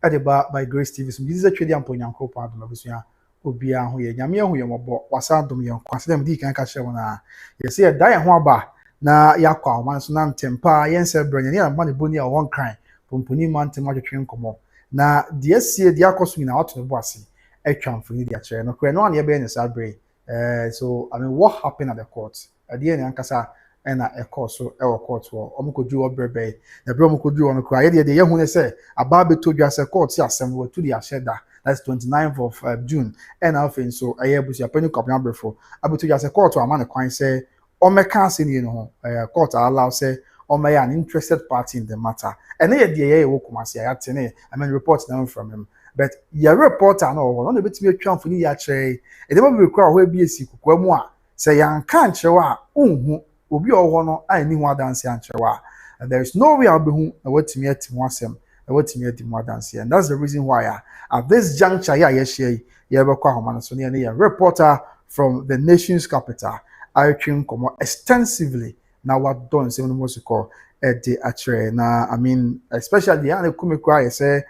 at the bar by Grace TV. So this is actually a point uncle part of Abusuapanin. Obia ho ye nyame ho ye mobo wasa dom ye kwase dem di kan ka hye wona ye se ye dan ho aba na yakwa oman so na ntempa ye nse branya ne amba ne boni a won kran pomponi man tem adwetwe nkomo na de asie de akoso ni na wato ne bo ase atwa mfoni de akere no kre no an ye be ne sabre so I mean what happened at the court at the end ankasa na a court so e court wo omokodu obrebe na bre omokodu ono kra ye de ye hu ne se aba beto dwa se court ya asem wo to the asheda. That's 29th of June. And I think so. I have a penny copy number for. I will just a court to a man a say, or my council, you know, court allow say, or may an interested party in the matter. And they the Wokumasi, I mean, reports down from him. But your reporter, no, one of the bit to be a trump for the actually, it never require where be a secret, say, young can't show up, will be all one, I knew what dance and show up. And there is no way I'll be who, what to me at once him. And that's the reason why at this juncture, a reporter from the nation's capital, I came extensively now what done seven months ago at the Accra. Now, I mean, especially the Kumikwa, say,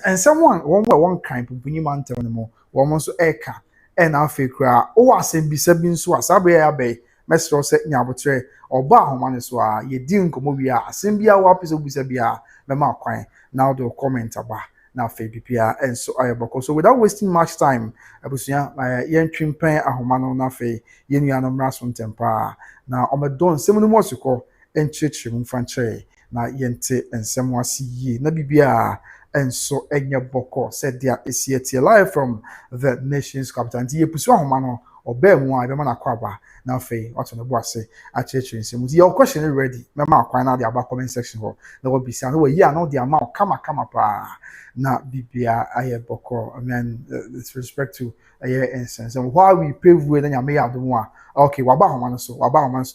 and someone one kind of man tell them one month eka and I feel cry. Oh, I say be seven so as I be. Mestro set nyabotre oba homane so a ye di nkomo bia asem bia wa pese busa bia me ma kwan now do comment aba na fe bibia enso ayeboko so without wasting much time abusua ye ntwimpen ahomano na fe ye nuanom raso ntempa na omedon semu no mosiko enchechim mfanche na yente ensem wasi yi na bibia enso enye boko said dia esiete live from the nation's capital ndi ye pusu ahomano obemu a be ma na kwaba na fe what on the boss a church in some your question is ready mama akwan na the about comment section ho na we be say no we no the amount kama pa na bibia aye boko I mean with respect to aye instance and why we pave way na me adom a okay waba ho man so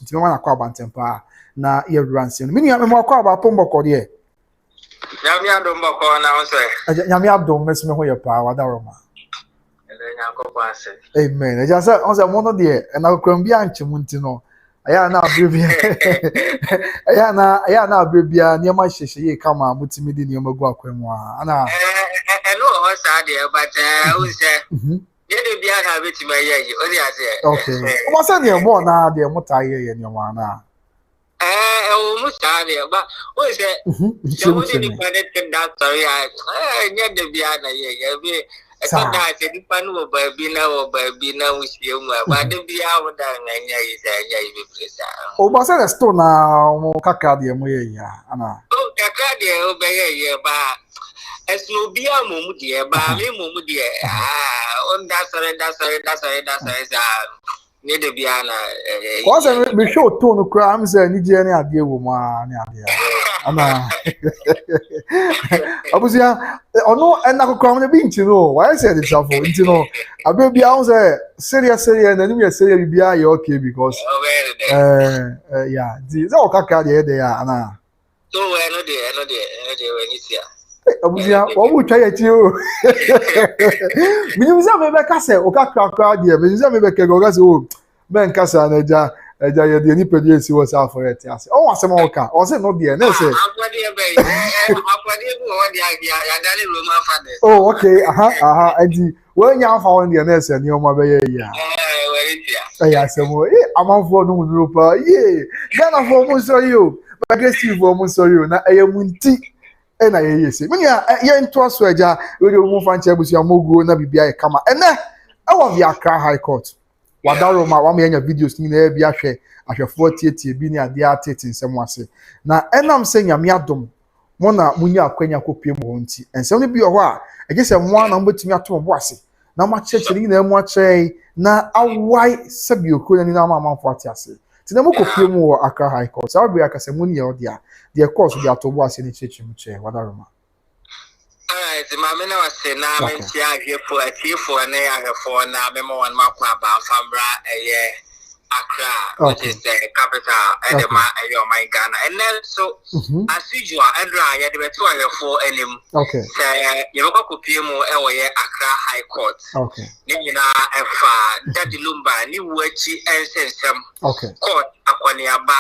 ti mama na kwa bantempa na ye ranse no me nya me kwa ba pomboko de nyame adom boko na wo say nyame adom mesme ho ye pa wada roma amen. I just said, on the one there, and I'll come behind Chimuntino. I am now, baby. I am now, baby. Near my shishi, come on, Mutimidi, Yamago, Quemwa. And I know what's idea, but who said, you be a habit to my year. Okay. What's on your one now, dear Motai and your one now? Almost idea, but who is it? So, what did you find it? Sorry, I never be a I said, if I know about baby now, with you, but the be out there, oh, but I stone now, Cacadia, Anna. Oh, Cacadia, obey, but as no be a moment, dear, but me, moment, dear. On that's near the Biana. Was I be sure to crimes and any idea, woman? Anna. Abusia, oh no, and I could come on a bench, you know. Why I said it's awful, you know. I will be out there, serious, and then we say you'll be okay because, yeah, this all Kaka they are, Anna. So, I know they when you see. Abusia, what would try at you? Because I'm a Cassa, or Kaka, dear, because I'm a Kaka, Ben Cassa, and the new producer was out for it. Oh, what's a mocha? Or say not the NSA. Oh, okay. And when you found the NSA and your mother, yeah. Yes, I'm on for no group. Yeah, then I'm almost saw you. But I guess you've almost saw you. Now I am winty. And I say, when you're into a sweater, with your move and with your mogo, na be a come. And then I want the Accra High Court. Wadaro ma wa me nya videos ni na bia hwe ahwefo tietie bi ni ade atete nsem wase na enam se nyame adom mo na munya akwanya kopiem ho nti ensem ni bi ho a ege se mo na mbetumi ato bo ase na ma chechiri ni na mu ache na awai sabi okro ni na ma manfo ate ase ti na mo kopiem wo Accra High Court sa obi aka se mo ni ye odia de course bi ato bo ase ni chechi mu che wadaro ma. Alright, my man was saying, now I'm here for a tea for an air for now. I'm on my about Fambra, Accra, which is the capital, and my Ghana. And then, so as usual, Andra, I had the 2 for him. Okay. yɛbɛkɔ kɔpie mu ɛwɔ yɛ Accra High Court. Okay. Ne nyinaa ɛfa Daddy Lumba ne wuachi ɛnsɛnsɛm. Okay. Court akɔneaba.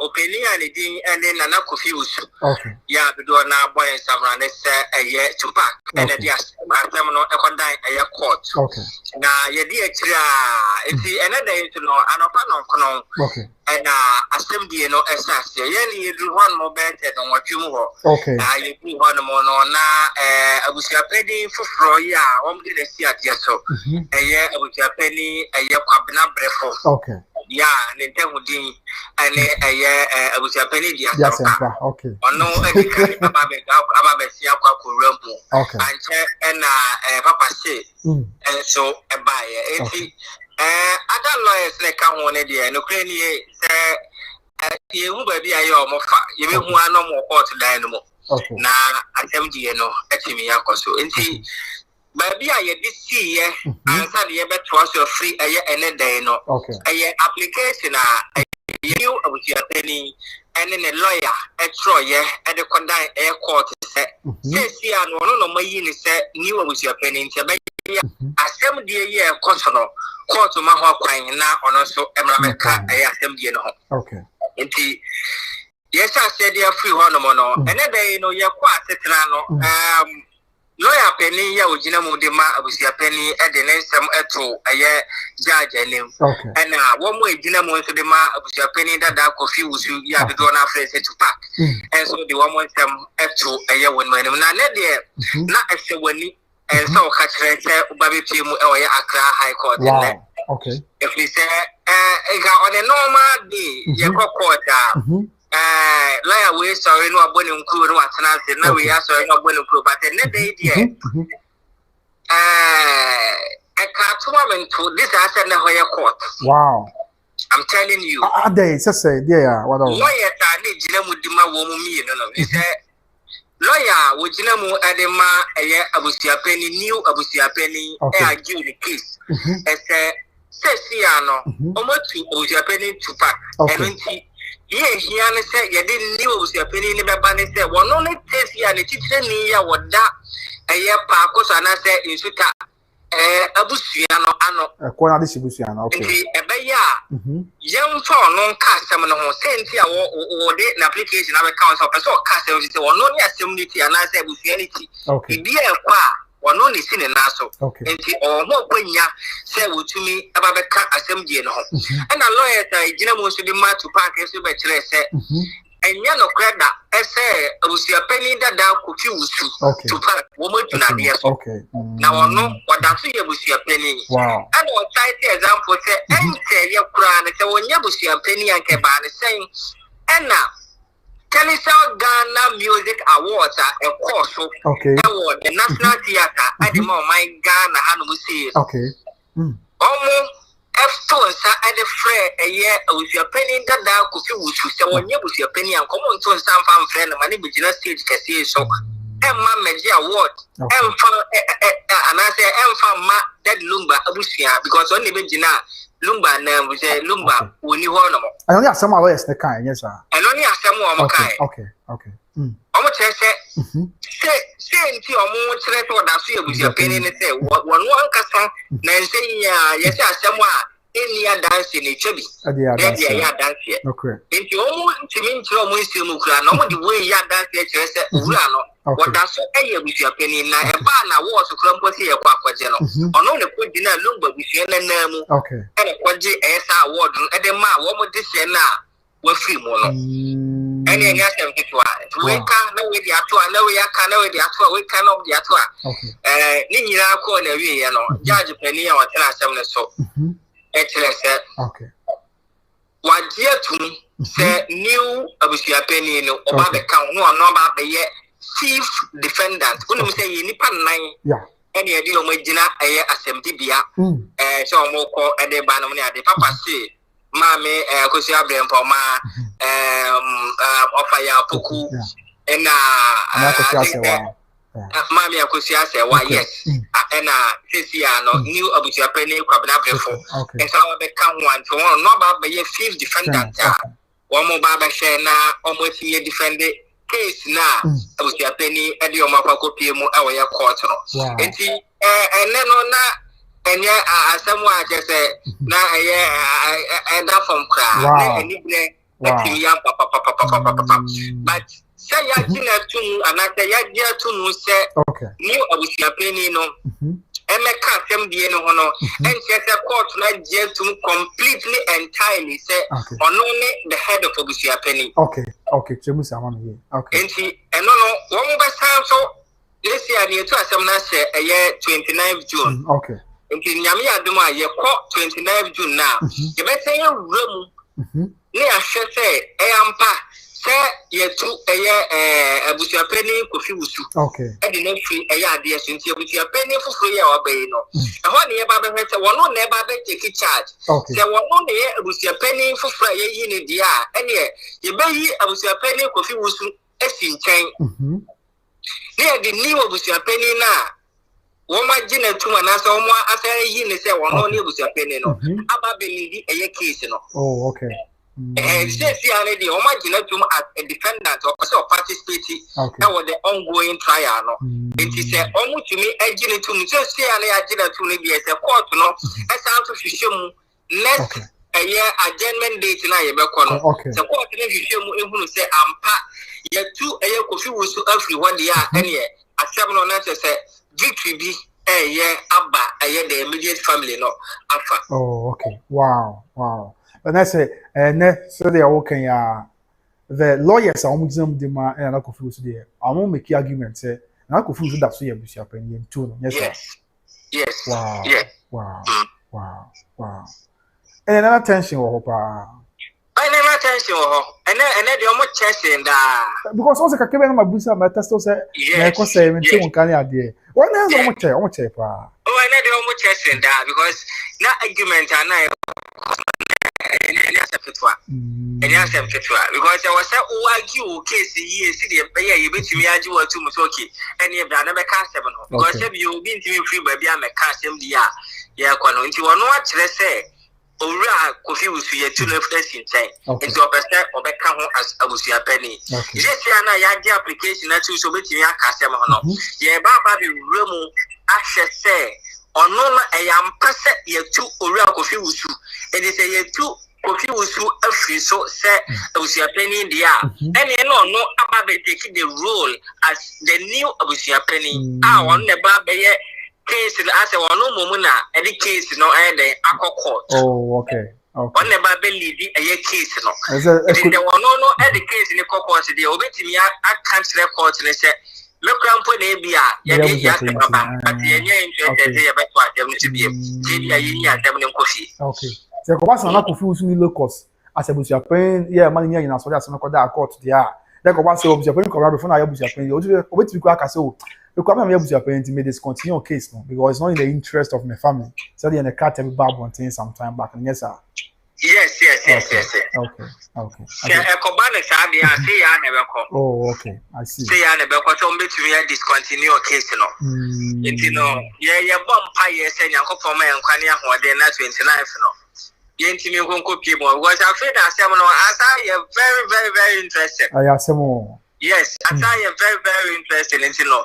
Opini a ne din ɛne Nana Kofi Usu. Okay. Ya bido na boy samra ne sɛ ɛyɛ Tupac ɛna di asɛm no ɛkɔdan ɛyɛ court. Okay. Na yɛdi akyiri a enti ɛna da yi no anɔpa no nkono. Okay. And asem die no esase ye ni edu hon mo bente no watwum ho okay na ye bi hon mo no na Abusuapani foforo ya wom de na si ade so eye Abusuapani eye kwabena brefo okay ya ne ntehudin ane eye Abusuapani dia sempa okay ono edika aba be si akwa koram mu okay anche na papa se so ebaye enti other lawyers like come on there no crane say you baby ayo omofa ye be hu anom court dan no okay na attempt no atimi yakoso enti baby aye this year answer the be to us free aye ene dan no okay aye application you Abusuapani ene ne lawyer etro ye e de kondan e court say say no mayi ni say new Abusuapani nti be asem die ye kosono court ma ho kwan na ono so emrameka e asem die no ho okay nti yes I said they free ho no mo no ene dey no ye kwa atetena no lawyer penny ya ogina mu de ma Abusuapani e de ne nsem eto eye judge anim okay na wo mo egina mu nso de ma Abusuapani dada Kofi Usu ya de do na friends Tupac and so the one nsem eto eye won manim na ne de na ehwe wani and so catch say ubabe pie mu e wo Accra High Court okay if we say on a normal day you go court lawyer we sorry no abone nkuru no atena se na we sorry no abone nkuru but the day there I can't moment to this asset na hoye court wow I'm telling you they say there what lawyer ta ne gina mu dima wo mu mi no we say lawyer wo gina mu adema eye Abusuapani new Abusuapani argue the case say ano omotu Abusuapani Tupac enti ye hia ne say ye de new Abusuapani ne beba ne say wono ne tesi ya ne titire ni ya woda eye pa akoso na say insuta abusua no ano ko na de sibusua na okay enti ebe ya yemfa ono nka asem no ho say enti a wo de na application na be council person ka asem ti wono ne asem ni ti ana say abusua ni ti bi e kwa wono ni sine na so enti omo kwanya say wotumi aba be ka asem die no ho na lawyer ta gina mo so de ma Tupac so be kire say enya no kreda say Abusuapani dada Kofi Usu Tupac wo mo tuna de so na wono wada so ye Abusuapani and on cite example say ente ye kura na say wonya Abusuapani anke ba ne say ena Telisa Ghana Music Awards a course award the National Theatre at the my Ghana hanu see omo F2 sa at the free a year Abusuapani dada Kofi Usu say wonya Abusuapani an come on to some fan friend mani bigina stage kase so Emma Meji Award emfa anase emfa ma that Lumba Abusua because only bigina Lumba na we say Lumba woni ho no mo I only asem awo yes ne kan yes sir I only asem wo mo kan okay omo chere say nti omo chere to da so Abusuapani ne say wono ankasa na nse ya yes asem a eni ya dance ni chebi dey ya dance okay nti omo ntimi nti omo nsem kura na omo the way ya dance chere say owura no wada so eye Abusuapani na e ba na wo so kura mposi ye kwa kwaje no ono ne ko dina Lumba Abusua na namu okay ene kwaje esa award no e de ma wo mo de se na wa free mo no ene enya sem kitwa we ka na we di ato na we aka na we di ato we ka na we di ato ni nyira ko na wie ye no judge pani ya watena asem ne so e kire se okay waje tum se new Abusuapani no oba be ka no ba be ye chief defendant unum say ye nipa nan ene ye di o magina eye asempibia so omo ko e de ba no ne ade papa say mame Akosua Brempo ma ofaya poku ena Akosua Serwaa mame Akosua Serwaa yes ena sisi ano new Abusuapani kwabena brefo and so we can one to one no ba be fifth defendant one mo ba be share na almost ye defend case na Abusuapanin e de o makwa kopie mu e wo ye court no enti ene no na enye asemu a je se na enda from kra na eni bre atimi ya papa but say ya gina tum anase ya dia tum se ni Abusuapanin no emeka asem die no hono enche se court na je tum completely entirely say ono ni the head of Abusuapanin okay chemu sama me okay enti eno no wo mo be san so this year ni to asem na se 29 June okay enti nyame adom a ye ko 29 June na ye be say wuramu ni ahwe say ampa say ye tu Abusuapanin Kofi Wusu okay e de na free ade so enti Abusuapanin fufuro ye obayi no e ho ne ye ba be hwete wono na e ba be take charge say wono ne ye Abusuapanin fufuro ye yi ne dia ene ye be yi Abusuapanin Kofi Wusu esi nchen ne de ni Abusuapanin na woma gina tuma na so mo afere yi ne say wono ne Abusuapanin no aba be ni eye case no okay see already woma gina tuma as a defendant or participate in the ongoing trial no it is omu tumi agina tuma so see already agina tuma bi as a court no e san to hwehwem next adjournment date na ye be ko no the court na hwehwem ehunu say ampa ye tu Kofi Wusu afri wode ya ene asem no na say victory bi abba the immediate family no afa okay wow and I say so they are working the lawyers are almost them and Kofi Wusu there I won't make argument say na Kofi Wusu that so Abusuapanin too yes wow and another tension hopa another tension and the almost chasing da because also kakebe na mabusa ma testo say na ko say me tun kan ya de one has almost check pa and the almost chasing da because na argument na because I was argue case here see the pay you bet me argue or too much okay and you brother be cast seven because if you been to me free baby I cast them dia ya kwano nti wono a kire say owura Kofi Wusu ye tu left in time nti obese obeka ho as Abusuapanin yes ya na ya di application na tu so beti me aka sem ho no ye baba bi wuramu ahwe say ono na eyampase ye tu owura Kofi Wusu e say ye tu Kofi Wusu afri so say Abusuapanin dia ene no aba be take the role as the new Abusuapanin one ne ba be ye case as one no na any case no court okay one ne ba be lead a case no the one no any case in the court dey obetimi a cancel court ne say me krampo na bia ye dey ya se baba but ye nya interested ye be to atem no be ye ye nya atem ne Kofi okay se ko basa na Kofi Wusu ni locus as Abusuapanin ye man nya na so dey asem ko da court dia then ko basa Abusuapanin ko before na Abusuapanin obetimi ko aka say because I'm Abusuapanin may discontinue case no because it's not in the interest of my family. So they in the cat every bad one thing sometime back and yes sir. Yes. Okay. Oh, okay. I see. Say ya never got on between discontinue case no. You know, yeah, vampire say yanko for me and kwanya ho dey na 29 no. Yentimi gonko people was afraid that some no as I very interested. Yes, I am very interested in 29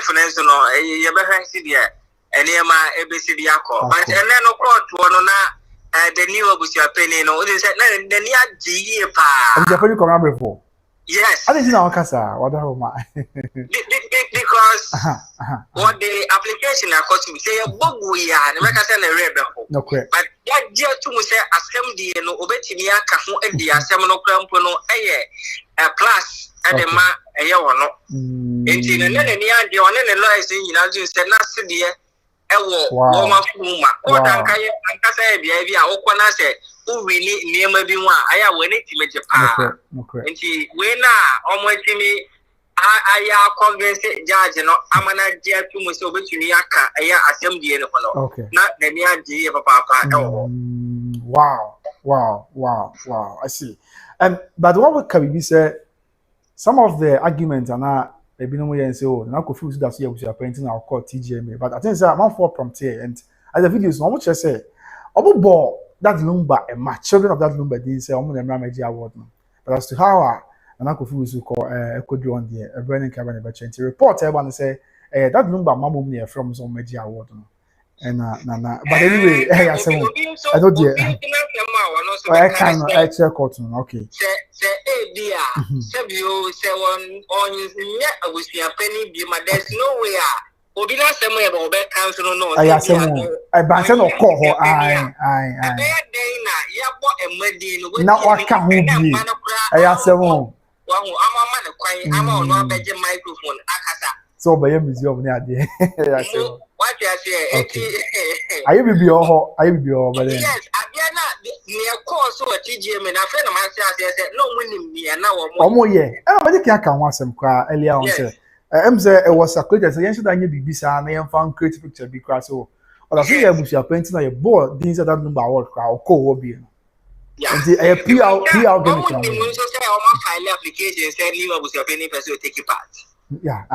for instance no you better see there and ma abcd akọ but and then no court one na the new Abusuapanin no they said the near GE pa Abusuapanin come before yes I didn't know kasa what because what the application na court say bogu ya na make say na rebe no correct but ya dia to mu say asem die no obetimi aka ho e dia asem no krampo no plus and the ma wono enti ne ni ade one ne lawyers nyina ju say na se de wo ma fuma ko dan kai anka say bia a wo kona say o wini niema bi ho a aya woni timeje pa enti we na omo timi aya convince judge no amana dia tu mo say obetuni aka aya asem die no no na ni ade papa wow I see but what would Kabibi say some of the arguments are not maybe no and say na Kofi Wusu that so Abusuapanin na court TGMA but I think say I'm for prompt here and as the videos no much say obo that Lumba and my children of that Lumba did say omo na media award no but as to how Nana Kofi call Echo on the Brennan Cabinet Bachanti report. Everyone say that Lumba Mamma near from some media award. And but anyway, I told you I can check cotton. Okay. Say dear, you say on Abusuapanin be my there's no way. Obina somewhere about back council no. I say I ban no call her. I. Now what can who be? I say one. I'm on microphone. So by your museum near there. What you say? Are you be all? Are you be all? But yes, I near course or TGM and a friend of mine said, no winning me and now. Oh, yeah. I can't want some cry earlier on. It was a creator, so you should have been busy and found creative picture because so. But I think I was painting a board, things that don't know what crowd call be. Yeah, I appear out going to file application said you was your penny person to take part. Yeah,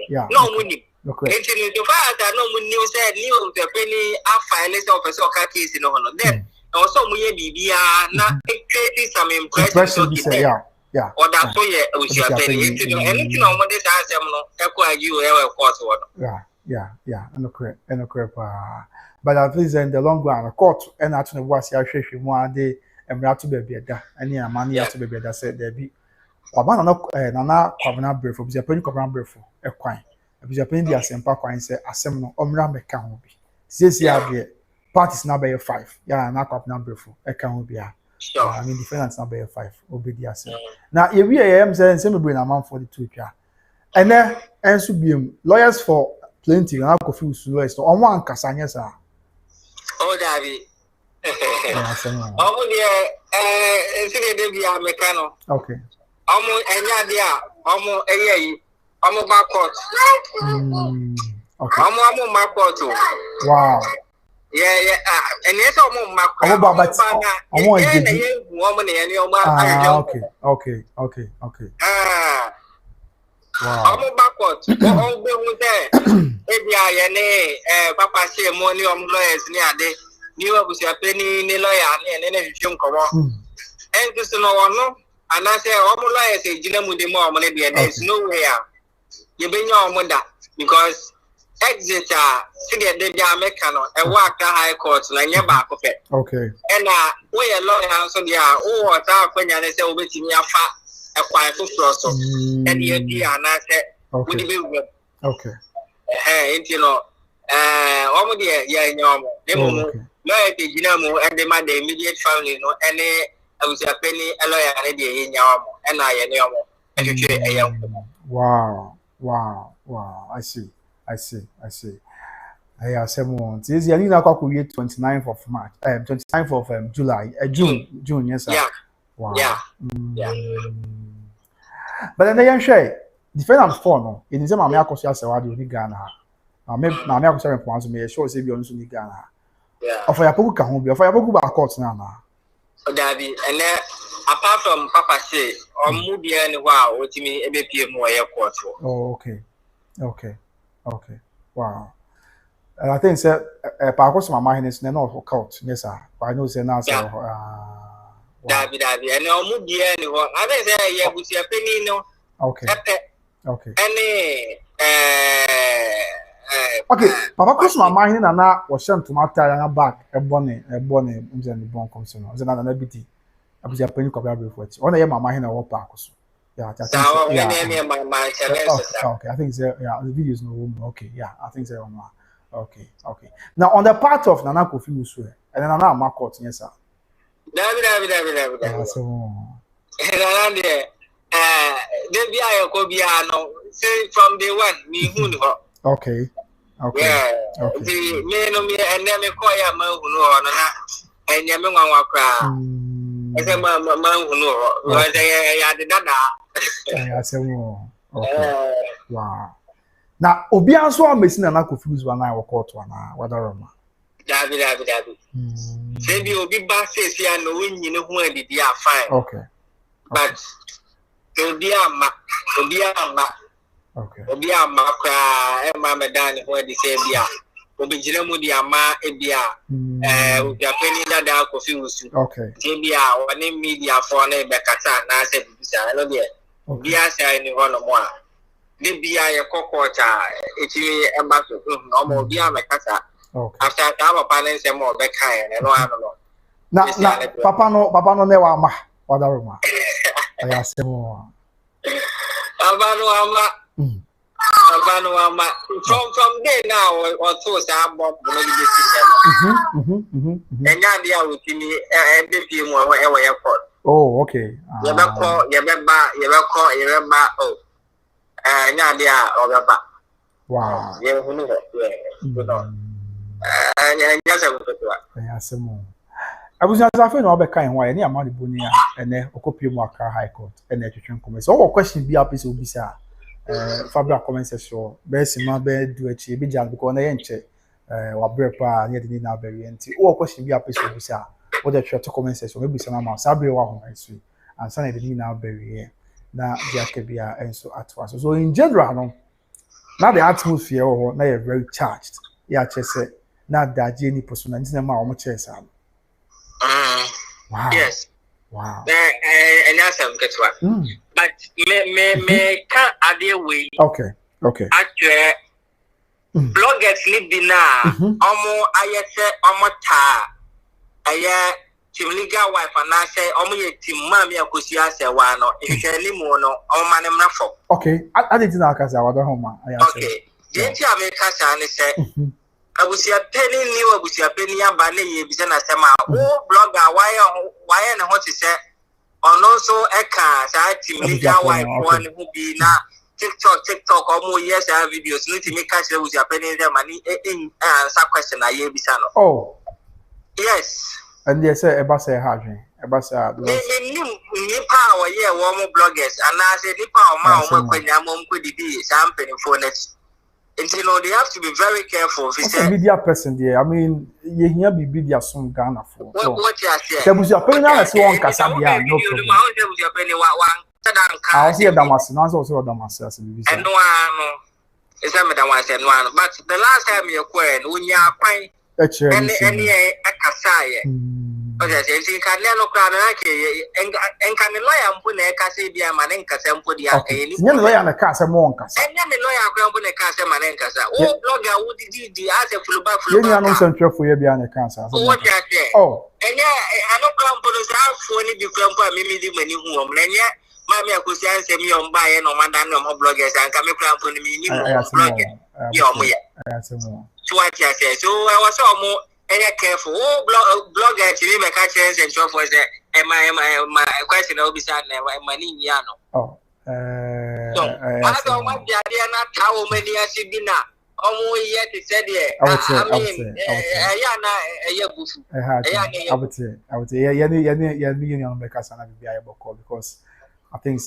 yeah. No winning. Okay. The fact that no one knew said you the penny a file officer or case in honor. Then also we be not creating some impression. Yeah. Or that's why we are paying anything on what this answer you ever court. Yeah. And correct. But at least in the long run, a court and actually was your shape one day and we have to be better. And yeah, money has to be better said there be. Kwabana na kwabana brefo bi japani kwabana brefo ekwan bi japani dia sempa kwan se asem no omra meka ho bi sisi ade parties na be 5 ya na kwabana brefo eka ho bi a I mean defendants na be 5 obedi asem na ye wi am say me bring na man for the two twa ene enso biem lawyers for plenty na Kofi Usu lawyers no on one kasa nya sa oh dabi omo de de bia meka no okay enya dia eyeyi back court okay back court wow yeah and yes back court okay wow back court be hu say ebia ye ne papa say money lawyers ni ade ni Abusuapanin ni lawyer ne hwehwem komo enso no no. And I say, Omula is a Jinamu more money, there's no way you bring your mother because Exeter, City de Jamaican, and work the high court, like your back of it. Okay. And we a lawyer, so yeah, oh, that when you say, over to me, a quiet so and you dear, and I said, okay. Hey, you know, Omodia, yeah, no, the Jinamu and the man, the immediate family, no, and Abusuapanin a lawyer in Yam, and I am Wow. I see. I have 7 months. This year, I could 29th of March, 29th of July, June, yes, sir. Yeah. Wow. Yeah. But then they share defend for no. In the same Akosua Serwaa di Ghana. Me Akosua response me sure say be on so ni Ghana. Yeah. Of ya poku ka ho bi, of ya poku ba court na na. Dabi, and then apart from Papa say, or movie and wow, what you mean, ABP more airport. Oh, okay. Wow. And I think say Pakos my mind is not for court, yes sir. But I know say now Dabi, and no movie and what I say, yeah, with your penny, no. Okay. And okay, Papa cross my mind and now was sent to my tire back a bonnet, and the bone comes on. There's another BT. I was a penny copy of it. Only my mind and what Pacos. Yeah, okay, I think so. Yeah, the video is no room. Okay, yeah, I think so. Okay. Now on the part of Nana Kofi Usu, and then Nana Marcot, yes, sir. David. So, say from day one, me who. Okay. Yeah. The men of me and never call your man who know, and your man cry. I said, man who know, because I had the dada. I said, okay. Wow. Now, Obian so I'm missing an Kofi one I will call one, whether David. Say, you'll be back, says, you know, when you know who did you fine. Okay. But, okay. Obi ama kra e ma medan ho di se bia obi jira mu di ama e bia Abusuapanin da da confuse. Okay. Tibia one media for ne bekasa na se bisa no de. Bia say ni hono mo a. De bia ye kokota etimi eba so no mo bia mekasa. Okay. After that papa ne se mo bekan no ano no. Na papa no ne wa ma. Odobroni. Aya semo. Abano ama from there now or so say abom no be see them. Enya dia wutini ndp mu e we record. Oh, okay. Ye be ba oh. Enya dia obeba. Wow. Ye hunu ho. Enya se wuto. Aya semo. Abusuapanin no obekan ho ni amade boni a ene okopie mu Accra High Court ene twetwen come. So what question be up is obisa Fabra comment section be sima be do achi be jan because na yenche wa brepa na de na very enti what question be up is obisa what the chat comment section be bisa na ma sabre wa ho isu and sana de na very na dia kebia enso atwa so in general no na the atmosphere ho na very charged ya chese na daje ni personality na ma o mo chese am. Wow. Yes. Wow. And that's some but me can't add way. Okay. Actually, bloggers live na I say ta legal wife and I say team mommy Akosua Serwaa no if you no manem na for. Okay. I didn't know Akosua Serwaa home. Okay. The America say Abusuapanin ni Abusuapanin abane ye bi na sema blogger why na ho say ono so eka sa team legal wife one who be na TikTok omo yes our videos no ti make catch Abusuapanin dem ani answer question na ye bi sa no. Oh. Yes. And they say eba say hardware. Eba say ni power ye wo mo bloggers and I say ni power ma o mo kwanya mo didi sa mpeni phone net. And you know they have to be very careful. If it's a media person there. I mean, you hear be media some Ghana for. What you are saying? The Abusuapanin na say one kasa bia no problem. I see Damas, na so Damas as be. And no one is that Damas and one. But the last time you were when you are quite any akasa. Okay, so you can no crowd and can the lawyer put a case be a man and Casam put the lawyer and a casa monkas. And then the lawyer put a casa man and casa. Oh, blogger, what did the other full back for you? No central for you behind the cancer. What you say? Oh, and I don't come for the house for any different for me, the many who and yet, Mammy Akosua send me on buy no man than no bloggers and come around for me. So what you say? So I was all more. Careful. Blogger actually make a chance and so forth. My question will be sad. My niano. Oh, so I don't want the idea not how many I see dinner. Almost yet it said, I would say, because I think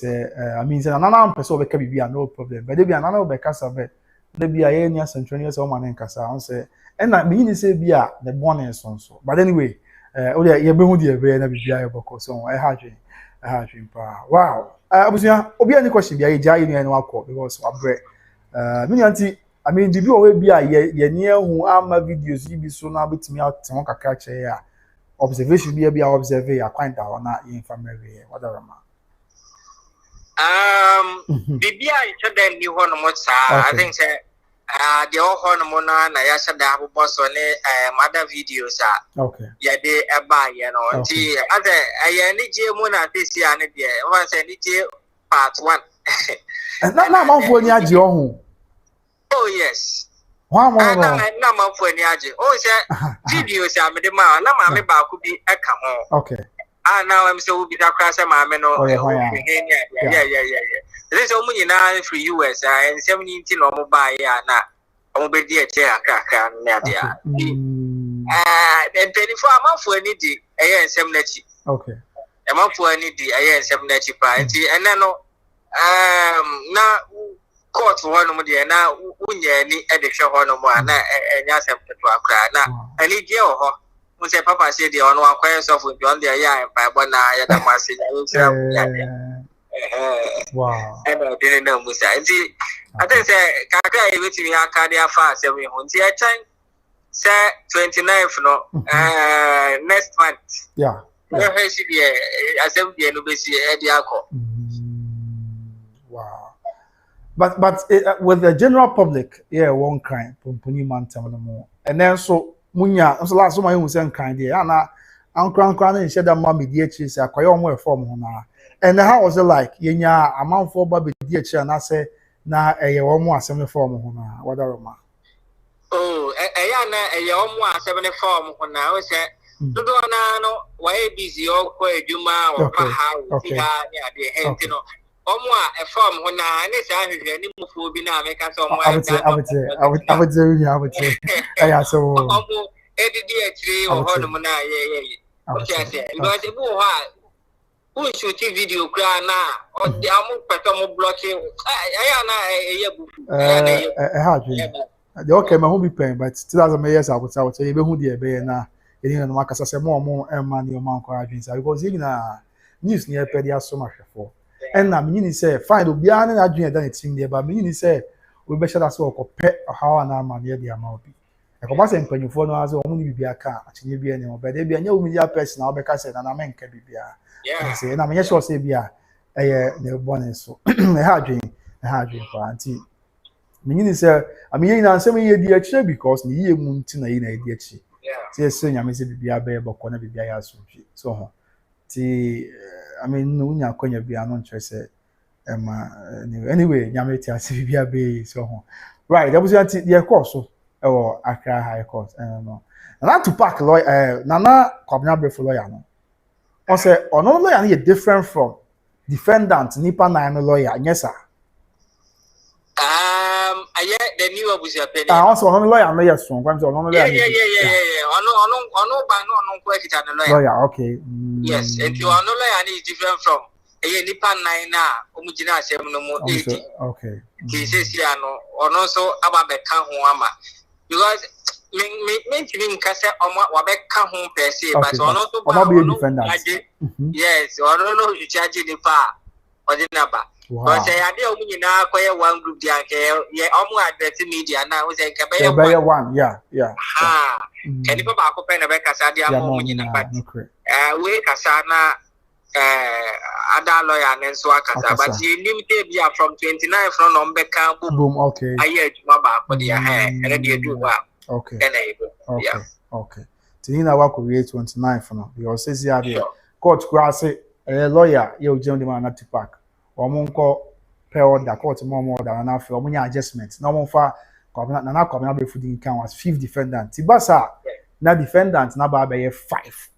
I mean, another person can be no problem, but there be another because of it. There be a year century or man in Casa say. And I mean, say be the born and so. But anyway, you be who the very be able so I had you. Wow. Obi any question be a jai in one call because of break. I mean, the view will be a near who are my videos, you be so now bit me out to one catch a observation be a observe a quite down not in family, whatever. Bibia is then you want I think the all hormona na yasha da boss on mother videos okay yeah they buy you know the other I need mona this year and there once I need part 1 and na man for ni age ohun oh yes wa mo na man for ni age oh say videos am de ma na ma me ba ku bi e ka ho okay now I'm so be that class ma me no yeah this is only now for US and 17 no mo buy na o be die che Accra na dia and 24 month for any di e ensem na chi okay e month for any di e ensem na chi pa nti ena no na court ho no mo dia na unya ni e de hwe ho no mo na enya asem to Accra na ani die ho mo say papa say dey ono akwa so for on there ya pa bona ya da mase wow and I didn't know Musa. I think Kaka with me, I can't fast every hunty. I time say 29th no next month. Yeah. Wow. But with the general public, yeah, one kind, Pumpuni man tell them more. And then so Munya, so last one who sent kind there, and Uncle and said that mommy DH a quite more form now. And how was it like? Yenya, a month for Bobby DH, and I say, now a one more semi form, whatever. Oh, a almost 70 form when I was at. No, why busy or quite Juma or how the hand, you know. A form when I any move will be now make us on I would say, yeah, so Eddie tree or Honamana, okay, because who shoot video cry now or the Amu Patomo blocking? The okay, my home be paying, but 2,000 years I would say, even who the bay now. You know, Marcus, I say more money or more courageous. I was in a news near Pedia so much for. And I mean, say, fine, will be an adjourned than it's in there, but meaning say, we better as well pet or how an arm near the amount be. I come back and when you phone as only be a car, actually be any more, but there be a new media person, I'll be casted and a man can be beer. Yeah, say, and I mean, yes, or say beer, the bonus so a hard drink for auntie. Meaning, say, I mean, I'm saying, dear, because the moon to dear. Yes, I mean, be a bear, but corner be a so. I mean, no, you're going to be an interest. Anyway, Yamete has to be a bay, so. Right, that was the course, or Accra High Court. I don't know. And that Tupac lawyer, Nana Kobna for lawyer. I say, or no lawyer, different from defendant, Nipa Nine lawyer, yes, sir. I the new Abusuapanin. I also on lawyer, may yes, one. Yeah. Lawyer, okay. Yes, and you are no lawyer is different from a Nipa Nine, Omujina Semuno 80. Okay. He says, no, or no so about the Kahuama. Because mentioning Cassa or what Kahum per se, but not be a defendant. Yes, or no, you charge the far or the number. But I did now acquire one group, yeah, almost at the media now was a Cabaya one, yeah. Can you go back open a Casadia but we Casana Ada lawyer and so Casa, but you limited from 29 from Ombeka boom, okay. I heard Maba for the hair and you do well. Okay. Okay. Tina Wako create 29 for now because says the court grassy a lawyer, you gentleman at Tupac. Or pay order court more than enough or money adjustments. No more far Nana coming food in count was 5 defendants. Tibasa now defendants now by 5.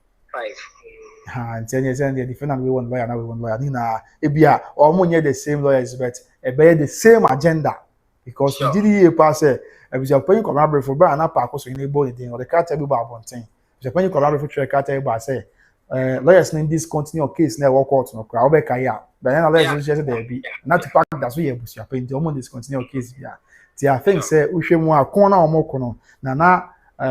And 10 years and the defendant we want lawyer now we want lawyer. Nina Ebia or money the same lawyers but the same agenda because we did here pass it. I was paying collaborate for Brian Park in a body thing or the cat table bar one thing. When you collaborate for cat table say lawyers in this continue case never walk out no crowd back here. But then let's just there be not to pack that's why Abusuapanin the almost discontinue case here. I think say we should more corner or more corner. Nana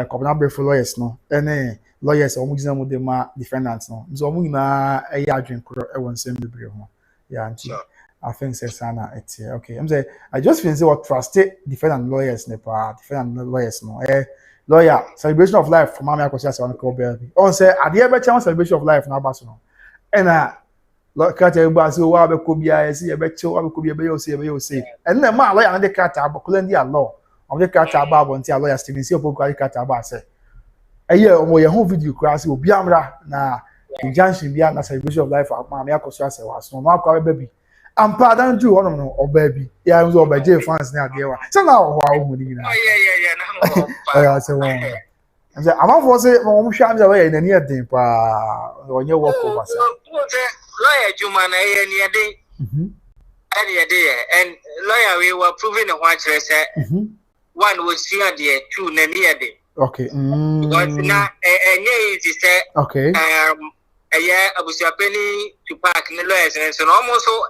collaborate for lawyers no. Any lawyers or mugism with the defendants no. So we na a drink or one same degree. Yeah, I think say Sana it's okay. I'm say I just feel say what trusted defendant lawyers nepa defendant lawyers no. Lawyer celebration of life for Mama Akosua Serwaa call baby. On say at the ever chance celebration of life na baso no. And cat everybody say wa be ko bia say e be che wa be ko bia be you say. And then ma lawyer na the cat abakula ndi law. On the cat about until lawyer Stephen say opo kwari cat about say. Omo ye ho video kura say obi amra na injunction bia na celebration of life for Mama Akosua Serwaa so no akwa baby. I'm pardon you one no baby. Yeah, I was over J fans na there wa. Say na ho a hu ni na. Yeah. So I'm say am for say mo hwa am say we na near den pa onye work over say. Lawyer Juma na near den. And lawyer we were proving the one say one was here there, 2 na near den. Okay. Because na easy say okay. Abusuapanin Tupac ni lawyers and so almost so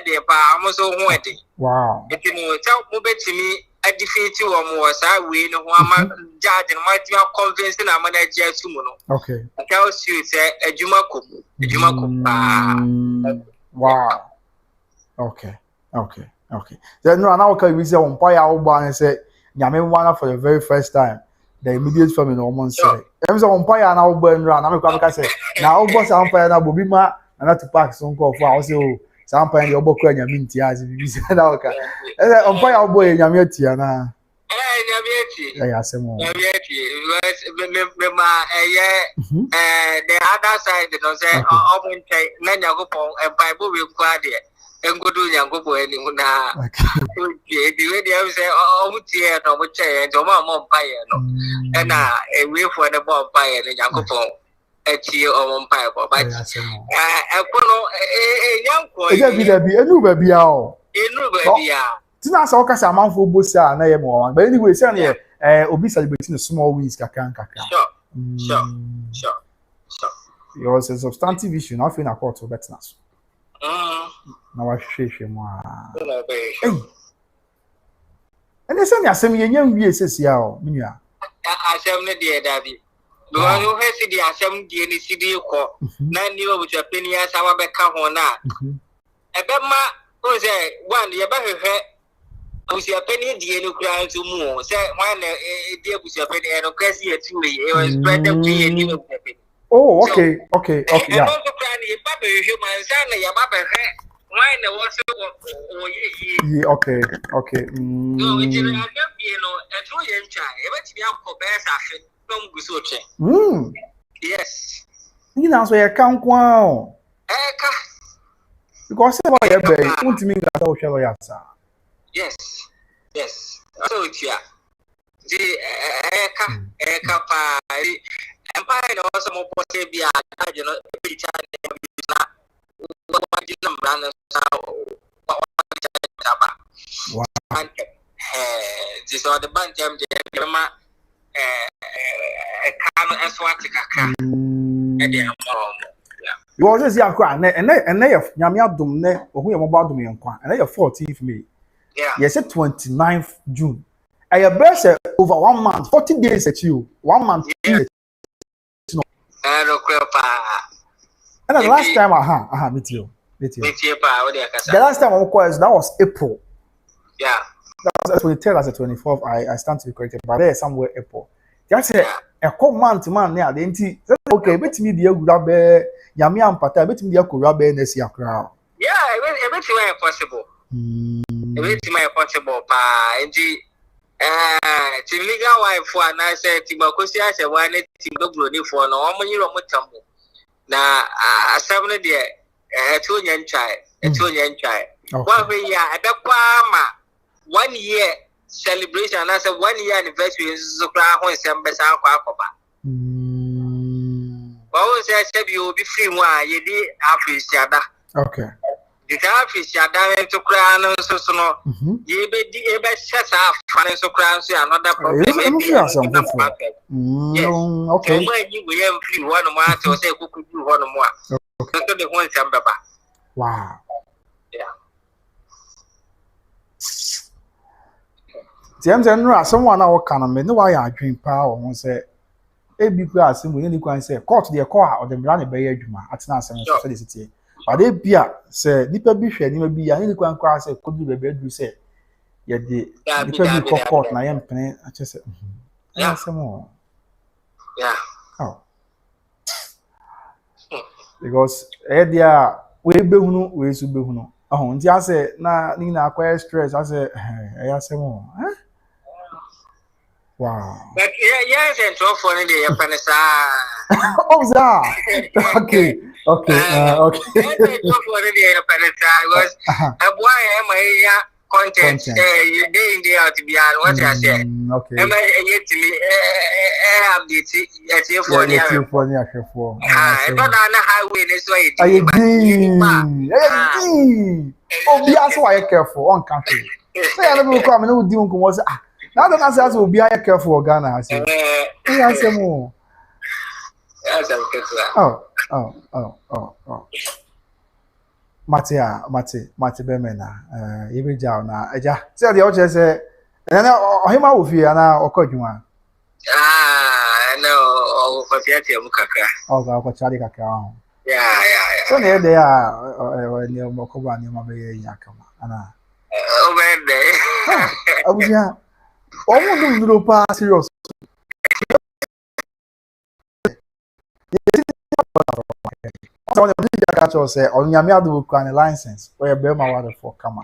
there pa almost so one. Wow. It no tell mo betimi a defeat you or more sa we no one judge and might be convincing a manager to okay. I tell you say a Jumako. Wow. Okay. Then no now can we say on fire and say Nyame one for the very first time. the immediate family no one say em say umpire na wo ban ra na me kwa say na wo boss umpire na bobi ma na Tupac so nko for a wo say o say umpire dey obokwa nyame ntia as bibi say na oka umpire wo boy nyame atia na nyame ati ya asemo nyame ati me ma the other side no say omuntai na nyagopon bible we kwa de engodo nyangopo ani na okay the way they say omutie no mo che to ma mo mpaye no na we for the bomb mpaye no nyangopo ati o mpaye ko ba ekono nyanko e bi enu ba bia o bia tina sa okasa amanfo bosa na ye mo wan but anyway say na obi celebrating the small wins kakran. Sure. Yours is a substantive issue na fe na court o betina so na wa hwehwe mo a ene se ni asem ye nyam wie sesia o menua asem ne de dabi do anu he si di asem die ni si di ko na ni Obusuapanin asa wa be ka ho na ebe ma o se one ye ba hwehwe Obusuapanin die ni kura ntu mu se one die Obusuapanin no kwesi ye tu we was spread them to ye ni Obusuapanin. Oh, okay, yeah. And also, Baba, human son, your Baba, why the water? Yeah, okay. No, it's a young a true young child. Eventually, Uncle Bears are from Gusuche. Yes. You know, so you can't go. Because about your bay, won't mean that I'll show you. Yes. So, yeah. The Eka Party. Empire also more possibly you know every time this are the band jam you always see Accra and nyame adom ne ohu ye mobile dom yenkwa and 14th May. Yeah. Yes, 29th June. I have birthday over 1 month, 40 days at you. 1 month. Yeah. And the last time meet you. The last time I was that was April. Yeah. That was 23rd as the 24th. I stand to be corrected, but there somewhere April. Just a month to man near the NT. Okay, bet me the Urabe, Yami and Pata, bet me the Kurabe Nessia crowd. Yeah, a bit too possible. A bit too possible, pa. Timiga wife for and I said Akosua Serwaa team Odobroni for no one year mutambo. Na a 7 year a 2 young child. One way at the Kwama 1 year celebration and I said 1 year anniversary is when Sambasa Quacoba. Always I said you will be free one ye did after. Okay. The office ya down to crown so no. Ye be able shut off financial crowns another problem. Yes. Okay. When you will free 1 month or say who could do 1 more. Okay. So the one Sambaba. Wow. Yeah. James and someone our can me no why I drink power won say e bi ku asem we ni kwan say court the call or the brand be adwuma atena asem so the city. But they bia say nipa bi hwe ni ma bi ya ni kwan kwa say kodu be be du say ye de nipa bi court na ye mpene a che say yeah asem yeah oh because dia we be hunu we su be hunu oh nti ase na ni na akwa stress ase asem wow. But yes, and so for the Japanese. Oh, that. Okay. Was a boy content. You day in the out to be on what I said. Okay. Am I yet to me? Have the for the I don't know how we this way. Oh, be as why careful on country. Say I never come and no deal was now the answer will be careful Ghana. I say. Yes, more. Oh. Mate Bemena. You be down now. Say the others say, and him out with you and I'll call you one. No, for the Mukaka. Oh, Charlie Kaka. Yeah. So there they are near Mokoba and Yamabe Yakama. Anna. Oh, man. Oh, yeah. Oh, do pass serious. So when you catch us say on Yamia do a license or a Bema water for come.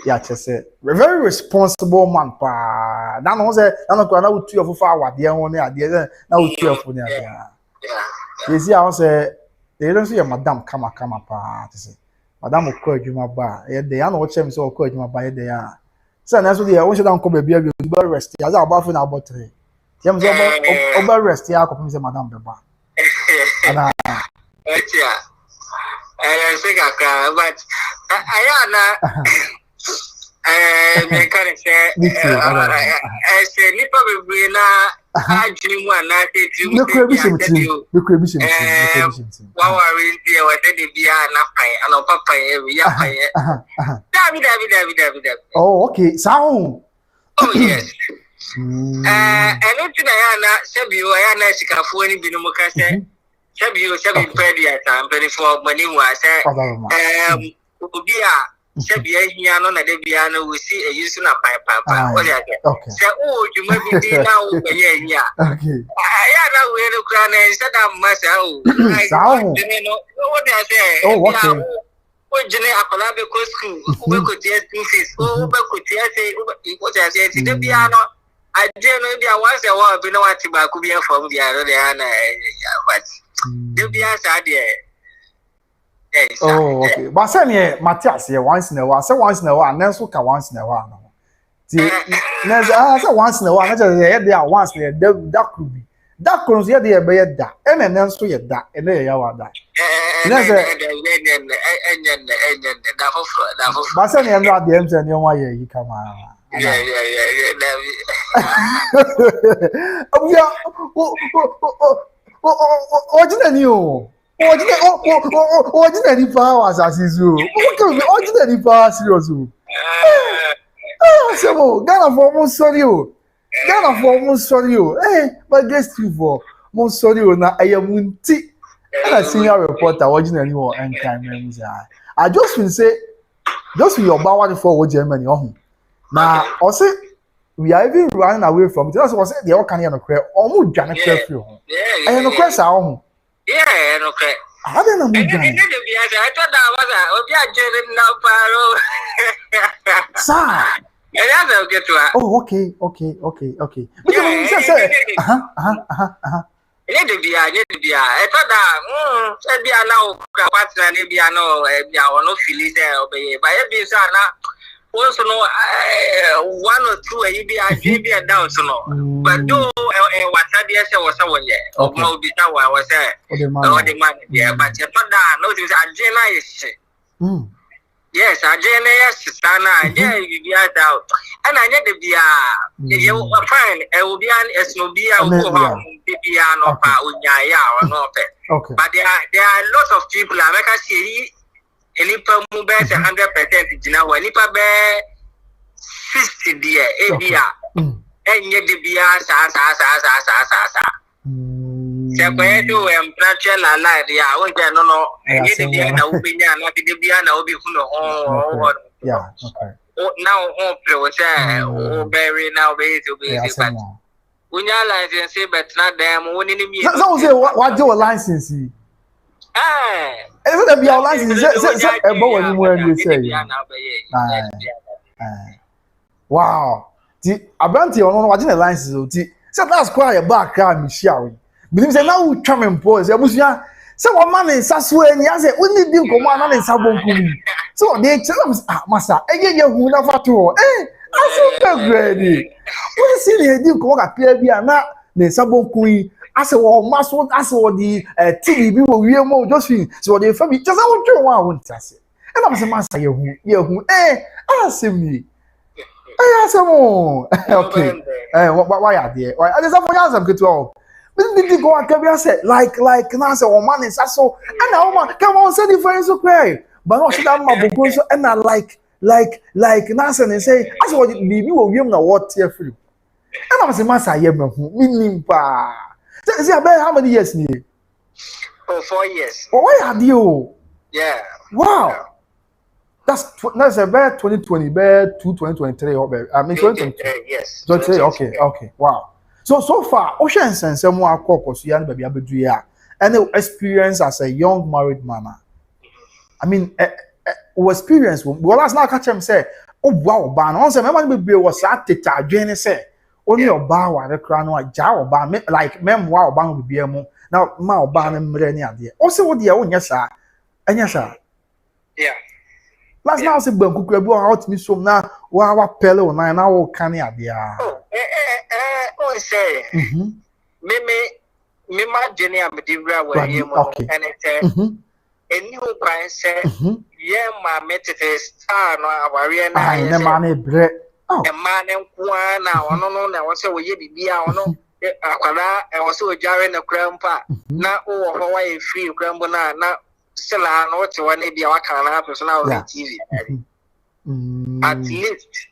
Yeah, just say very responsible man pa. That no say that no na utu of for what dey one there na utu of for there. You see I say they don't see your madam kama pa to say. Madam okọ adwuma ba e dey na wo chem say okọ adwuma ba e dey a. Say na so dey won should don come baby abi go rest. Ya za about na about 3. Yam say over rest ya ko say madam be ba. Ana I think I can, but I can't say, I say, Nipa will be I dream one night. No credition to you. No credition. Wow, I really was a Diana and a papa every year. David. Oh, okay. Sound. Oh, yes. And it's Diana, Sabu, I am Nessica for any Binumuka. Sabu, Pedi at time, penny for money was Ubia, Sabia, Yano, and Debiano, we see a use of papa. Okay. So, oh, you may be now, yeah. Okay. I know where the crown and set up myself. What I say? Oh, okay. What Jenny Akolabico school, who could just do this, who could say what I said to the piano. I didn't know there was a war, but no one could be from the other, but. Oh, okay. But say me, Matthias here once in a while. Say once in a while, and then so can once in a while. See, I say once in a while. I just say there once there. That could be. That could be there be that. And then so you that. And then you are that. But say me, I'm not the answer. You want you come on. Yeah. Ordinary powers as is you. Ordinary powers serious. So Ghana for most sorry you. Ghana for most sorry you. But guess you for most sorry you na I am munti. And a senior reporter ordinary one and time means I just will say just with your power for Germany on. Now also we are even running away from it. That's what I said. They all can hear no cry. Almost Janet curfew. Yeah. And no cry sound. Yeah, okay. I don't know. I thought that was a Paro. Sir. Oh, okay. I thought that also no 1 or 2 be down so no but do what I was someone yet or no be that I was the man yeah but you thought that no is yes I Sana yeah you be out and I need to be you fine I will be an snobia no pa unya no but there are lots of people like I see Nipa mu be 100% jina wa nipa be 60 dia ebia enye de bia sa se ko do temperature la la dia o je no enye de bia na ubenya na de bia na obi hu no yeah okay now on pre o say o bury now be to be but unya license but na dem woni ni mi so say what do license is it be our license? Say when you wear you say. Wow. The Abranti on watching the license. Say that's quite a back car, Michelle. Believe say now we come and pose. Abusuapanin. Say one man in Saswe and he say we need to come on and Sabon. So they tell us master. You who never to. I so ready. We see the deal come at clear be na ne Sabon Queen. I said, well, Master, I saw the TV will be more just so they for me. Just I want to want to say. And I was a master, you, I see me. I said, oh, okay. Why are they? Why? I just have to get to all. But did you go and come? I said, like, Nasa or man is so. And now, come on, send it for you to cry. But I should have my book, and I like Nasa and say, I saw the baby will give them what tear for you. And I was a master, meaning, see, how many years now? Oh, 4 years. Oh, why are you? Yeah. Wow. That's about 2020, about 2023. I mean, 2023. Yes. 2023. Okay. Wow. So far, Ocean and some more caucus, young baby, any experience as a young married man. I mean, experience. Well, that's not catch him say, oh wow, ban. On say, remember me was at the time. Say, only your bar the crown or jar bar like mem wow ban will be a mo. Now, my ban and many idea. Also, what the own yes, sir. And yes, sir. Yeah. Last now, say, Bunku Crabo out me so now, wow, pello, and now can idea. Oh, say, me, my Jenny, I'm a divra where you and it's a new kind say, yeah, my method star, no, our real money bread. A man and one now, no, I say, we be out, no, I was so jarring a grandpa. Now, oh, Hawaii free grandpa, now, still, I know what you want to be our kind of person now, TV. At least,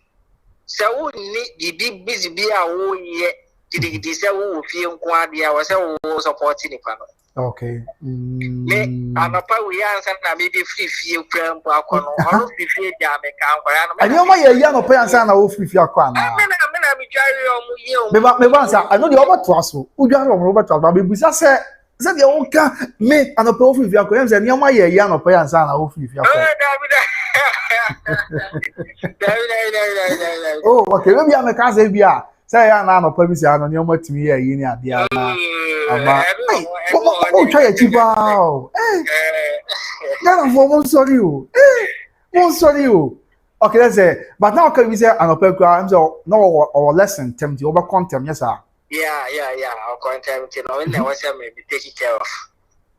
so need be busy be our yet. Did you say, oh, feel quite the hours, oh, supporting it? Okay. Me, I'm a power answer, I may be free feel cramp, or free feel Jamaica. I know my young parents are now free for your crown. I know the other trussel. Who got on Robert Baby? I said the old car, me and a profit of your claims, and my young parents are now free for your crown. Oh, okay, maybe I'm a cousin. Say, I'm not a public, I don't know what to me. Oh, try a cheap out. I'm sorry. I'm sorry. Okay, let's say, but now can we say an open crime? So, no, or lesson, tempt you over contempt, yes, sir. Yeah. I'll contempt, you know, and I was maybe taking care of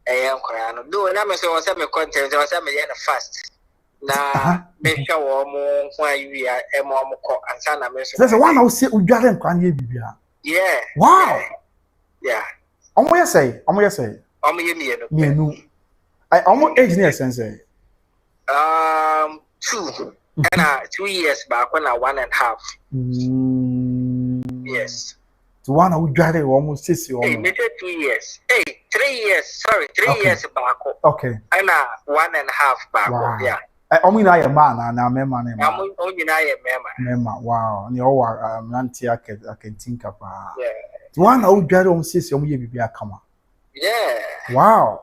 a young crown. Do an Amazon was a contempt, I was a fast. Now, make sure more why we are a more and son. There's a one who say, we got him, can you be? Yeah. Wow. Yeah. I'm going to say, me, no. I almost age near sensei. 2 and 2 years back when I 1.5. Yes. The one who got it almost 6 years. Hey, 2 years. Hey, 3 years. Sorry, 3 years back. Okay. And 1.5 back. Wow. Yeah. I mean, I am man, and I'm a man. I'm only I am man. Wow. And you auntie, I can think of. Yeah. The one who got on 6 years, you be a come. Yeah. Wow.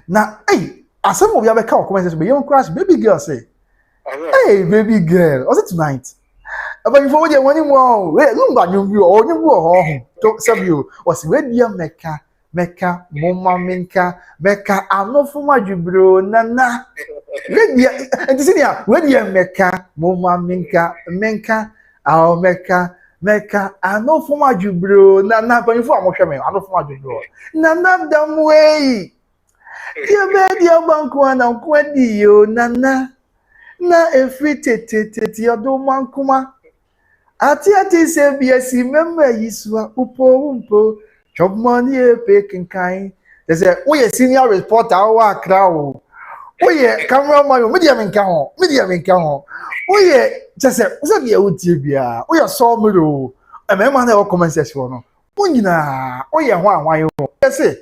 Now, hey, as some of you have a car comments, but you don't crash, baby girl say. Hey, baby girl, was it tonight? But before you went in, wait, Lumba, you or you were don't sub you. Was where dear Mecca, Mama Minka, Mecca, I'm not for my bro, Nana. And this is here, where dear Mecca, Mama Minka, our Mecca, I'm not for my bro, Nana, but you for my family, I'm not for my bro. Nana, damn way. Dear baby, your bank one, I'm quite you, Nana. Na every tete your do kuma. Ati say BSc member yiswa upo chop money pay kind. They say we a senior reporter our Accra. We cameraman medium in ho. We just say we be utibia. We so me do. E me man e comment section no. Unyina we hwan yo. Say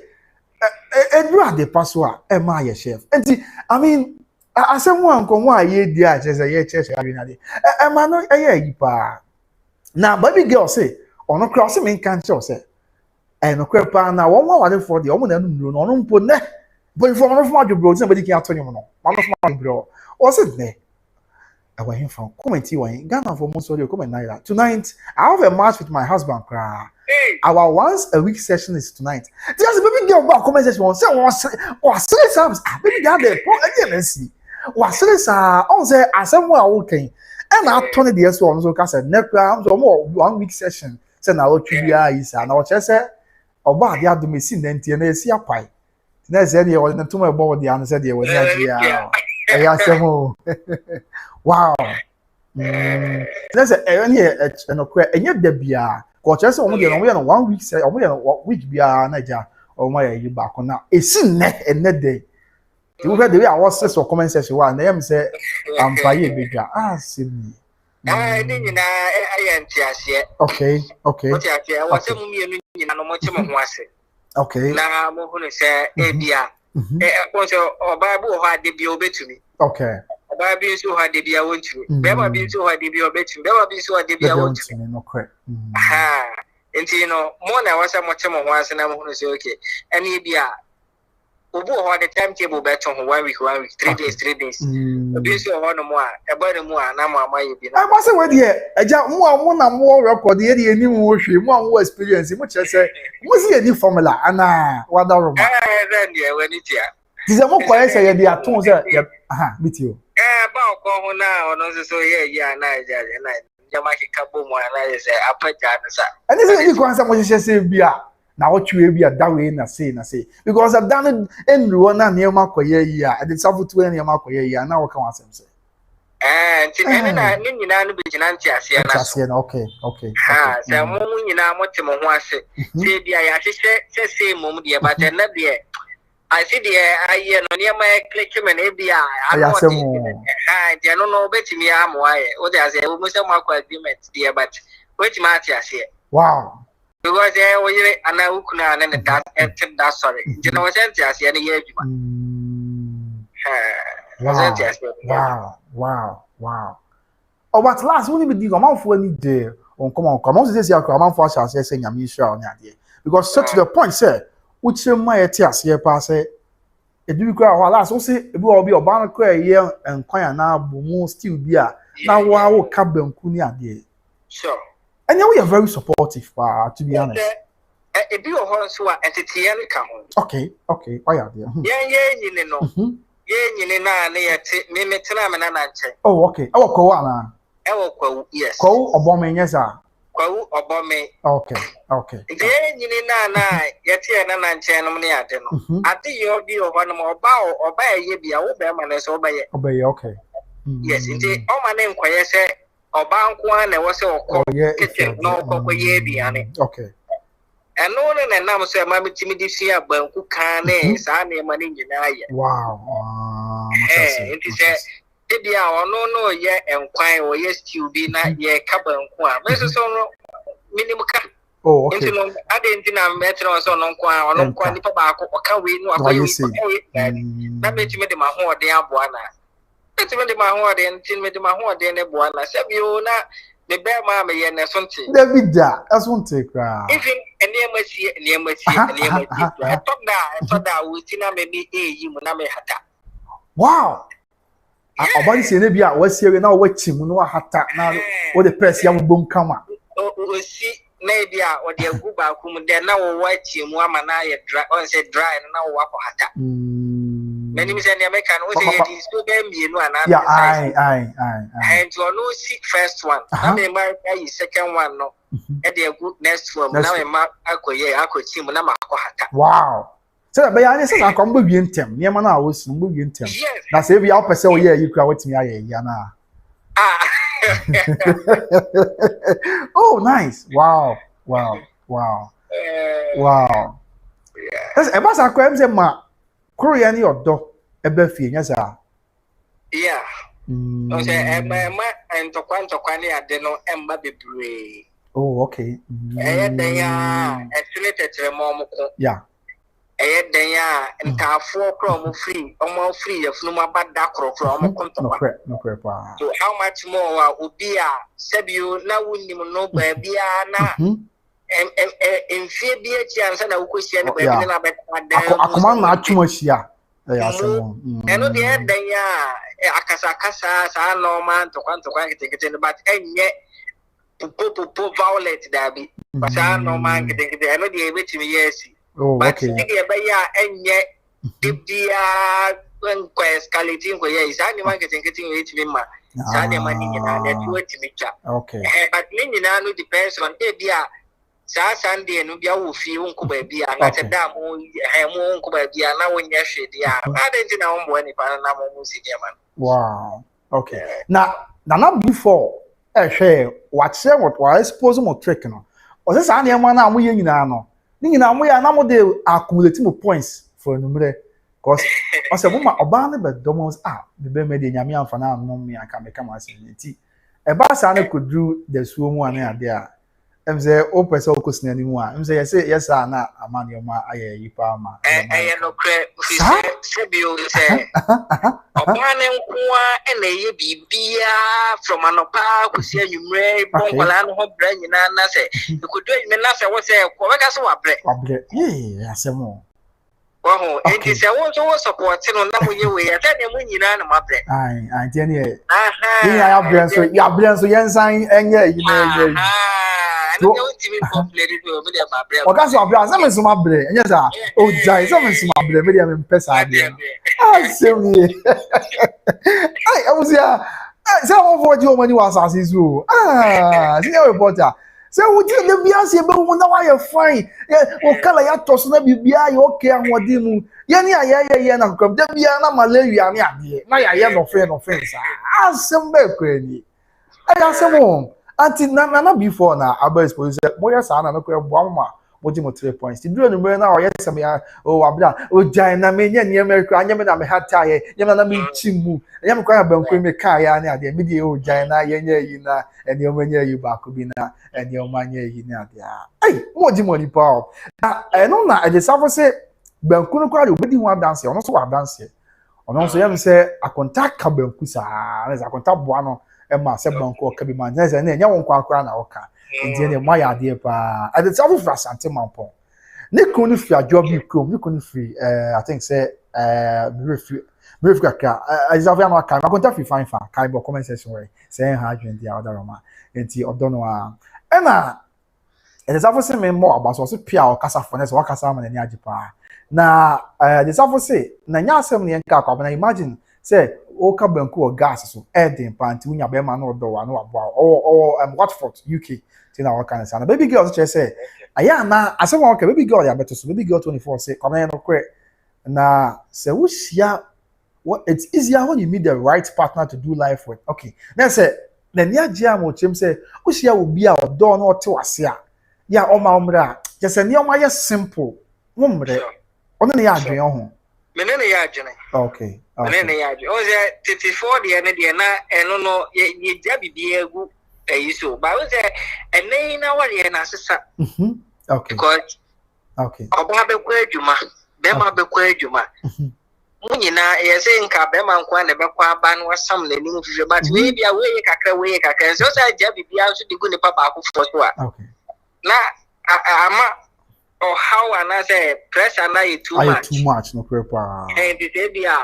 edura de paswa e ma ye chef. Enti I mean asem nko aye di a chese ye chese adwenade e ma no eye yipa na baby girl say ono cross me kan che say e no kwepa na won wa for the omo na nuru no ono mpo ne but for ono from adwobro say body kan atonyo no ma no from adwobro o say ne I want him from comment you Ghana for most audio comment naira tonight I have a match with my husband cry. Our once a week session is tonight. Just baby girl go comment section say was times baby girl dey again see was on say asem wa okay and I turn the so on so ka say next so more 1 week session say na what you is na o che say oba dia do machine na ntie na esi apai na say dey o na to my board dia na say dey we na dia ya asem wow let's say any no kwa enye da bia ko che say o mo dey no 1 week say o mo dey week bia na ja o mo ya yi ba ko na esi ne day. You heard the way I was says or comment section one. They say I'm paying big. See me. I didn't know I am here. Okay. What I was a million no much more. Okay. Now I'm going to say, Abia. Or Bible had the be obey to me. Okay. Bible so had the be I want to. Never been so had the be obey to. Never been so had the be I want to. No correct. Nti you know more na wasa mo chemo ho ase na mo no say okay any bia obu ho the timetable beto ho 1 week 3 days 3 days obi so ho no mo a e ba no mo a na mo amaye bi na I must say we dey eja mo na mo record dey dey ni mo hwe mo experience mo kire say mo see any formula ana wada roma then dey we ni tia ti say mo koye say ye dey aton say biti o ba ko ho na ono so ye ya na eja na jama ke kabo mo na say apaja no sa ani say ni ko ansa mo hye say bia na wotwe bia da we na say because I've done it enru na ne ma koye yi a dey safu to ne ma koye yi na wo ka wasem say nti ene na ni nyina no be gina nti ase na so okay say mo nyina mo te mo ho ase say bia ya hye say mo de ba te na de I see the aye no near my click me na bia anoti nti no betimi amoaye o de ase we must make agreement there but wait ma ati ase wow because we ana ukuna na that sorry nti no we sent ase na ye adwuma wow oh but last we be dig amanfo ani dey on come on say say akwa amanfo ase say nyame Israel ne ade because so to the point say uche ma yeti ase pa say ebi kura ho last so say ebi obi oba no kura ye enkwan na abomu still bi a na wa wo ka banku ni ade sure and we are very supportive to be honest ebi ho so a entity ne ka ho okay why are there ye nyine no ye nyine na na yete me metena me na nche oh okay e wo ko ana e wo ko yes ko obomen yesa ko obome okay nti ye nyine na yete na nche no ne ade no ade yo bi oba no oba ye bia wo be ma na so oba ye okay yes nti o ma ne nkwaye se oba nko na wo se okọ kitchen no okọ ye bia ne okay eno ne na nam so ma mitimi di sia banku kan ne sa na ma ne nyina ye wow nti se bia ono no ye enkwan o ye stew bi na ye ka banku a me so no minimum ka oh okay nti no ade nti na metro so no nkwa ni pa ba ko ka we no akoye na metimi de ma ho ode aboa na metimi de ma ho ode nti me de ma ho ode ne boa na se bi o na the bear mama ye na sonte David da asonte kra even enema sie talk that we tina me bi eyi mu na me hata wow obani se ne bia wasie we na wachi mu no hata na wo the press ya bom kama o si na bia o de agu ba ku mu de na wo wachi mu ama na ye dry on say dry na wo akọ hata many me say the American we say it is so dem you know and and you no see first one na me marry second one no e dey good next one na me ma akoye akochi mu na makọ hata wow so be ya ne say na kom gbe ntem ne ma na wo si gbe ntem na say bia opese wo ye yikura wetimi aye ya na oh nice wow yes e ba sa ko em say ma Korea ni odo ebe fie nya sa yeah o say ma entokwa ni ade no emba bebre oh okay den ya estimate mo mo ko yeah den ya ntafo kro mo free yafunu ma bada kro mo kontokwa no pa so how much more obi a sebio na wunim no ba bia na enfie bi echi ansa na wukosia ne ba bi na ba akoma na atwuma hia ya asemo eno de den ya akasa sa normal ntokwa kitekete ne but enye popo violet da bi sa normal kitekete eno de ebetimi yesi but de ba ya enye bibia kwa escalating kwa ya isa ni kitekete ebetimi ma sa de ma ni na de tuwetimi cha okay but ni na no depends on bia sa Sunday no bia wo fi wonko ba bia na te da mo wonko ba bia na wonya hwede a adenti na wonbo ani pa na mo music man wow okay na before hwe watch what was expose mo trick no o se sa na ema na mo ye nyina no ni nyina mo ya na mo de accumulate mo points for numere cause o se mo ma oba ne be domos the be me de nyame amfa na no me aka me kama se nti e ba sa na kodru da suo mu ana ade a say o person ko sina ni mu a say yes na amani ma aye yipa ma no cre se bio say obane nkoa na ye bibia from anopa kusi anwumre bonkola no ho bra nyina na say ikodo me na say wo say ko weka so wabre asemo oh enti say wo support no na mo ye we ya tane mo nyina na mabre ai tie ne ya bre so yensan enye yine Oka so abra say me so mabre enye sa o jai say me so mabre me dia me pesa ade asemi ai abusia say won for ji o mani wa asase so senior reporter say wo ji le bia se be wo na wa ye fine o kala ya to so na bibia ye okay anwode mu ye ni aye na kwam da bia na malaria ni ade na ya ye no fe sa asem be kwani ai asemo anti na before na aba expose boya sa na ko ebo amma mo ji mo 3 points ti duro number na o yes me ya o abra o jan na me nya America anya me na me hata ye nya na me chimu nya me kwa ya banko me ka ya na ade me die o jan na ye nya yi na ene o nya yi ba ko bi na ene o nya yi na ade ai mo ji mo ni pa na eno na ade sa fo se banko no kwa de obedi ho dance ono so wa dance ono so yam se akonta ka banko sa na akonta boa no Emma said banko kabi man na nya won kwa akra na oka ndi ne mo ya de pa at the south of Asante Mampon ne kunu fi ajob ni krom ne kunu fi I think say me fi Accra Isavia no aka ma konta fi fine fa kai bo comment section we say ha adwen dia other roma enti odono a ena the south say me more about so pia o kasa for ne so kasa ma ne agi pa na the south say na nya asem ne nka kwa na imagine say o ka banku o gas so edin panti unya be ma no do wa no aboa o Watford UK tin na work and baby girl say aya na asem wa ka baby girl ya beto so baby girl 24 say come here no kwe na say wo shia what it's easier when you meet the right partner to do life with okay then say na nia gia mo chem say wo shia obi a odo na ote wase a ya o ma omra just say nia ma ya simple wo mre ono na ya adwen ho menene ya adwen okay menene ya adwen o say 34 de na eno no ye ja bibia egu so but we say ene na wari na sesa okay because okay oba be kwa adwuma be ma be kwa adwuma munyina ye say nka be ma nkwa na be kwa ba no wasam na nim hwehwe but we bia we kakra so say ja bibia so digu ne papa akofo so a okay na ama or how and say pressure na too much no prepare and the bia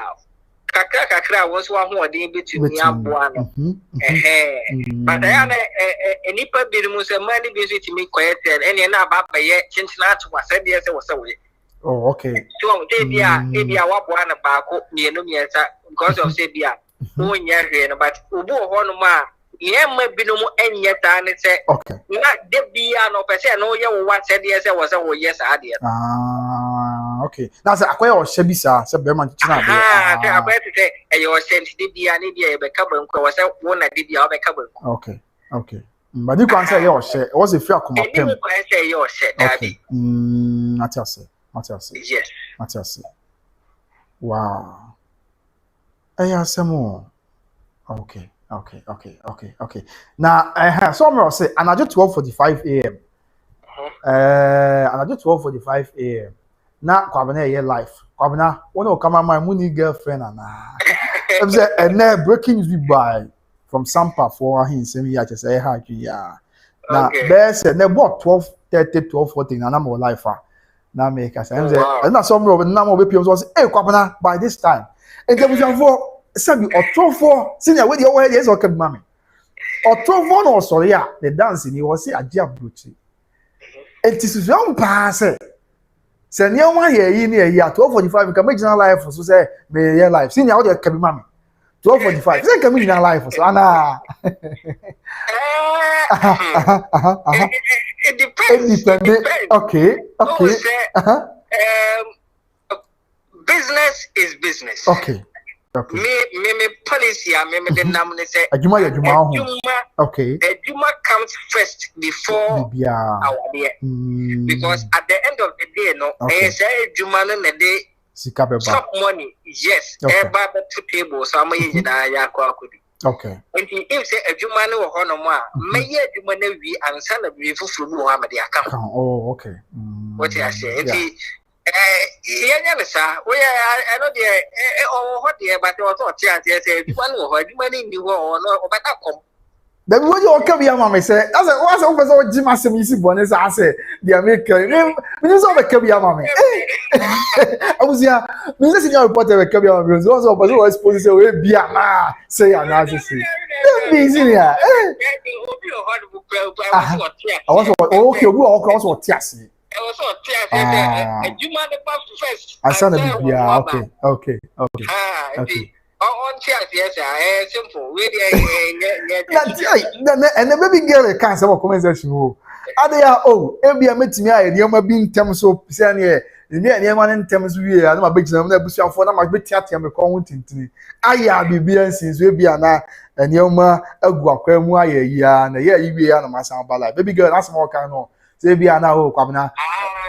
kakra was one who dey between aboa no but I am enipa bi mu say money bi so timi quiet and na baba ye chinchina to was say dey say was away oh okay so dey bia wa boa na ba ko mienu miensa because of say bia o nya hwe no but obu ho no ma ye ma bi no mu enye ta ne say okay na de bia no pese no ye wo wa say dey say was wo yes ade okay that's akwai o shebi sa se be man china be te akwai te e yo sent de bia ne bia e be ka ban ko was wo na de bia o be ka ban okay but you can say yo she was a free akoma pem you can say yo she daddy Matias yes Matias wow asemo okay now somewhere say anajo 12:45 am anajo 12:45 am na kwabena ye life kwabena wona okama my money girlfriend ana em say ene breaking news by from Sampa for him say me ya say ha twi ya na best na about 12:30 12:40 na my life na make us em say na somewhere na mo be pm so say kwabena by this time and then we for sabi otrofo senior we dey over here is okay mama otrofo no sorry ya the dance ni was say agia bruchi it is young pass say near one here yi near ya 12:45 can make life so say me year life senior how dey can be mama 12:45 say can make life so ana it depends okay business is business okay me policy me the name say adwuma okay adwuma comes first before our day because at the end of the day no say adwuma no na dey sika beba money yes eba to table so am yin na ya akodi Okay. And if say a Jumano or Honoma, may yet you may be and son of you for Muhammad account. Oh, okay. What I say, sir, where I know there, or what there, but also chance, yes, one or money in the war, or but I come. The way you come here, Mamma said, as I was over Jim Assamisi Bonus, I said, the American, when you saw the Kabia Mamma. I was here, Mrs. Senior Potter, Kabia Mamma, also was supposed to say, be a man, say, and I just say, busy here. I was okay, we all cross what Tiasi. I said, yeah, okay. On chairs, yes, simple. And the baby girl can't have a conversation. Are they oh, every met me, I never been terms so senior. The near one in terms we are not big number for them. I bet Tiatia counting to me. I be since we be an and Yoma a guacamua ya and a year you be on my sound ballad. Baby girl, that's more kind of say be an hour, Cabana.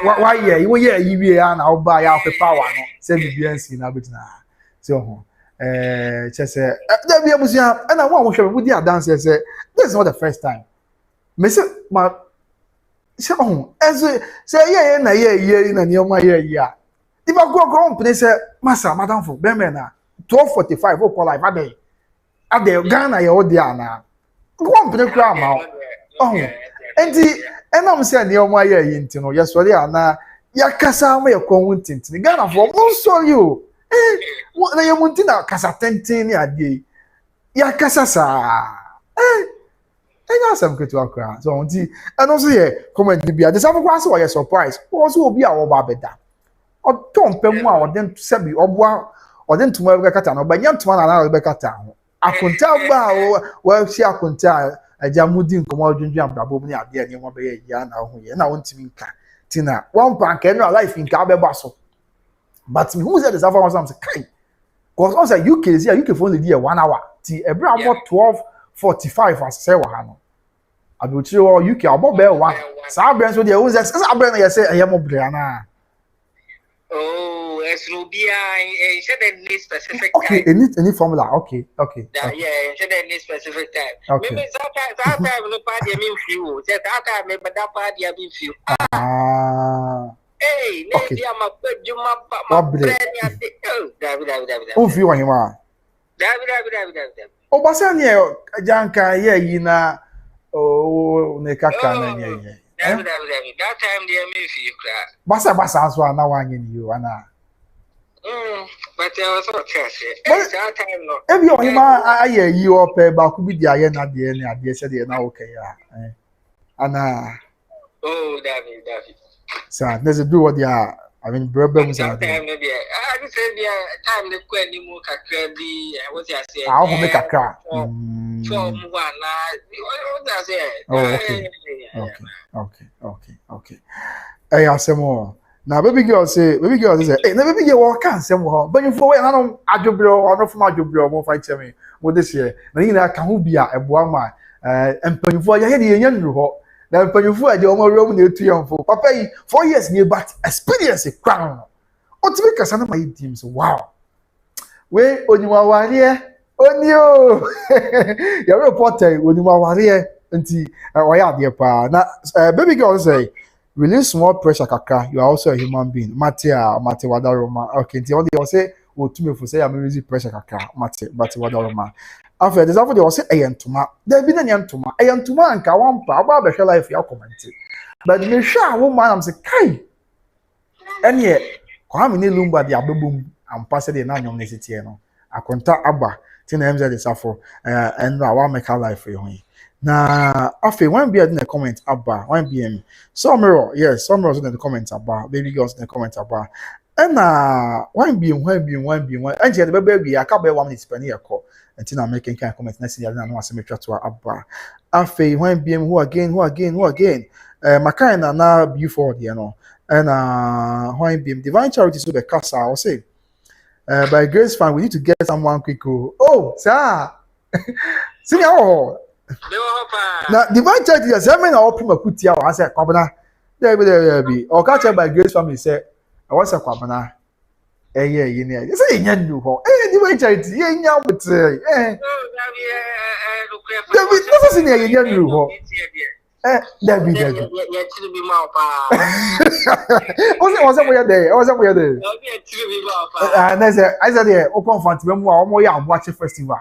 Why, yeah, you be an I'll buy out the power. Say be in Abitna. So. Just say there be abusia and I want to with their dance say this is not the first time. Me say my say oh say yeah na yeah na nyoma yeah. If I go company say massa madam for be me na 12:45 o call life ade Ghana ya odi ana. Company kra ma oh enti enam say nyoma yeah nti no yes sorry ana yakasa ma yakon ntintin Ghana for mo sorry o what na yamunti na kasa tenten ni ade ya kasa sa enya asem ketu akra so onti and also here comment ni bia the some kwa so was surprise also obi a wo ba beda o ton pemu a odin sebi oboa odin tuma be kata no ba nya tuma na be kata ho akonta ba wo si akonta ajamudi nkomo odwundwan ababo ni ade ani mo be ya na ho ye na wontimi nka tina one pan ke no life nka be ba so. But who said the South African say kai? Because also UK is here, UK for only there 1 hour. Ti every about 12:45 as say wa no. Abuchi UK about be one. Sa brand so there who say brand na say I am obra na. Oh, it's Rubia, said any specific time. Okay, any formula. Okay. Yeah, said any specific time. Okay. Maybe that time no party mean few. That time maybe that party mean few. Hey, maybe I'm a good Juma, David. Who feel him? David. Oh, Basania, Janka, yeah, oh, Nekaka, yeah. David. That time they may feel cry. Basa, so now I'm in you, Anna. But I was so trashy. That time, no. If you're him, I hear you up, but could be the iron at the end, I said, now, okay, Anna. Oh, David. So there's a do what they are. I mean, problems are there. I just said, time the queen you be what I say. I'll make a crack. From one, Okay. Hey, I say more. Now, baby girl say, hey, baby girl, can't say more. But you for I don't adjubro or not from adjubro, more fight me. What this year? Now, you know, can be a boama, and when you for your head, you na mpanyufo ade omo room na etu yamfo papa yi 4 years ni but experience crown otimi kasa na my teams wow we oniwa ware onio your reporter oniwa ware nti oya ade pa na baby girl say release more pressure kaka you are also a human being mate wadaroma okay nti all say otumi fo say am release pressure kaka mate wadaroma after this after they say ayantuma there be na ayantuma anka wampa aba be life ya comment but me sha woman am say kai enye kwa me ne Lumba dia abebum ampa say dey na nyom nesiti no akonta aba ti na MZ dey safo and wa make life for you na after one be in the comment aba one be Somero in the comment aba baby girls in the comment aba and one be and the baby aka be 1 minute spend here call until I'm making kind of comments next year. I don't want to make sure to abba. After when BM who again? Makana na before you know, and when BM divine charity so the casa I'll say. By grace fan, we need to get someone quick. Oh, sir. See now. Now divine charity is having our prima put here. I said, Kwabana. There be. Or catch by grace family say, I was a Kwabana. yeah, you know. You say you do ho. The way charity, yeah, you but David, this is in you do ho. David. Was it where there? Was it where there? And I said, yeah, open fund to more ya watch festival.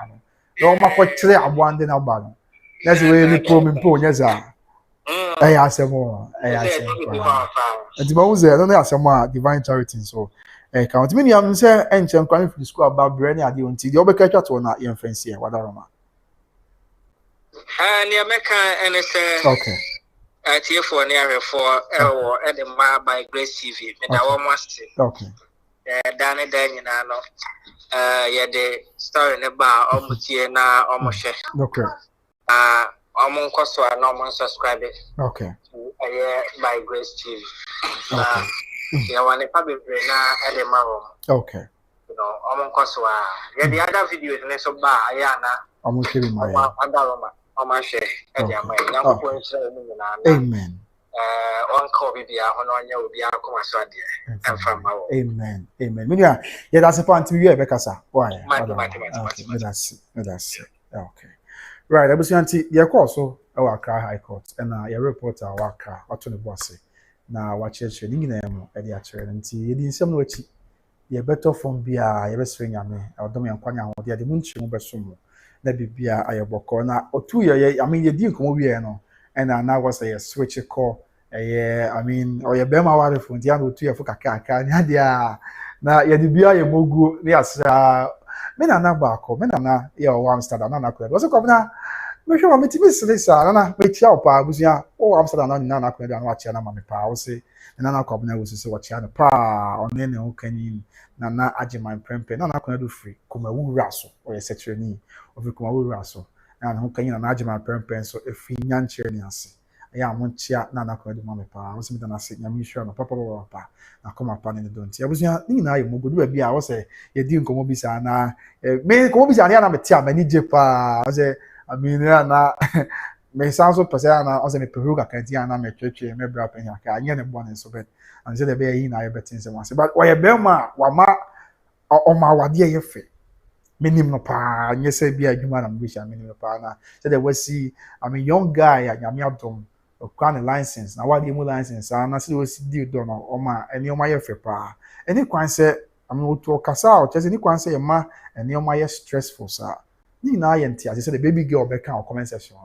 No more clear one than about. That's the way we pull yes, sir. I ask more. I ask more. And the most I don't have some more divine charity. So, count me. I'm saying, and I'm calling for the school about Brenny. I didn't see the other catcher to not your fancy. What are you? And the American NSA. Okay. Here for near for or at the Ma by Grace TV. And I almost. Okay. Danny Daniel. Yeah, the story in the bar almost here now, almost. Okay. I'm also a normal subscriber. Okay. By Grace TV. Okay. Yeah, one the public now at the Maroon. Okay. You know, I'm also the other videos in the bar. Ayana. I'm killing my share. Amen. One copy be on your be a Amen. Amen. Media, yeah, that's a point to you, Becassa. Why? That's okay. Right, Abusuapanin, your course, so our Accra High Court, and your reporter, our Accra, what to the bossy. Now, watch your training name at the actual, and see, you didn't some way. You're better from Bia, you're swing at me, or Domian Quanya, or the Munchum Bessumo. That be Bia, I have now, or 2 years, I mean, you didn't come over here, no, and now was a switch call. I mean, or your Bema water from the other 2 years for Kaka, Nadia. Now, you're the Bia, Mogu, yes, Menana Barco, Menana, your Amsterdam, Nana, was a governor. Make sure I'm meeting Miss Lisa, Nana, make your pa, was ya, oh, Amsterdam, Nana, and watch your mamma policy, and Nana Cobner was to watch your pa, on any who can in Nana Ajiman Prempe, Nana can do free, come a woo rassle, or a secretary of the Kumawu rassle, and who can in an Ajiman Prempe, so if he yan cherniancy. I am one chair, Nana can do mamma pa, I was in a sick, I'm sure, no papa, I come upon in the don't. I was young, I would be, I was a, you didn't come over, Sana, may come over, I am a tia, many jepa, I say, I mean, may sound so persona, as a peruga cantiana, my church, and my brother, and I can't one so bad, and said a very in I bet in once. But why a belma, wama, or my wadia your fee. Minimum pa, and yes, be a human ambition, minimum pa. Said there was see, I'm a young guy, and Yamiatom, or crown license. Now, what the license, and I see was due donor, or my, and your my pa. And you can say, I'm not to cast out, just any can say, ma, and your my stressful, sir. Ni na yenti as said the baby girl back on comment section.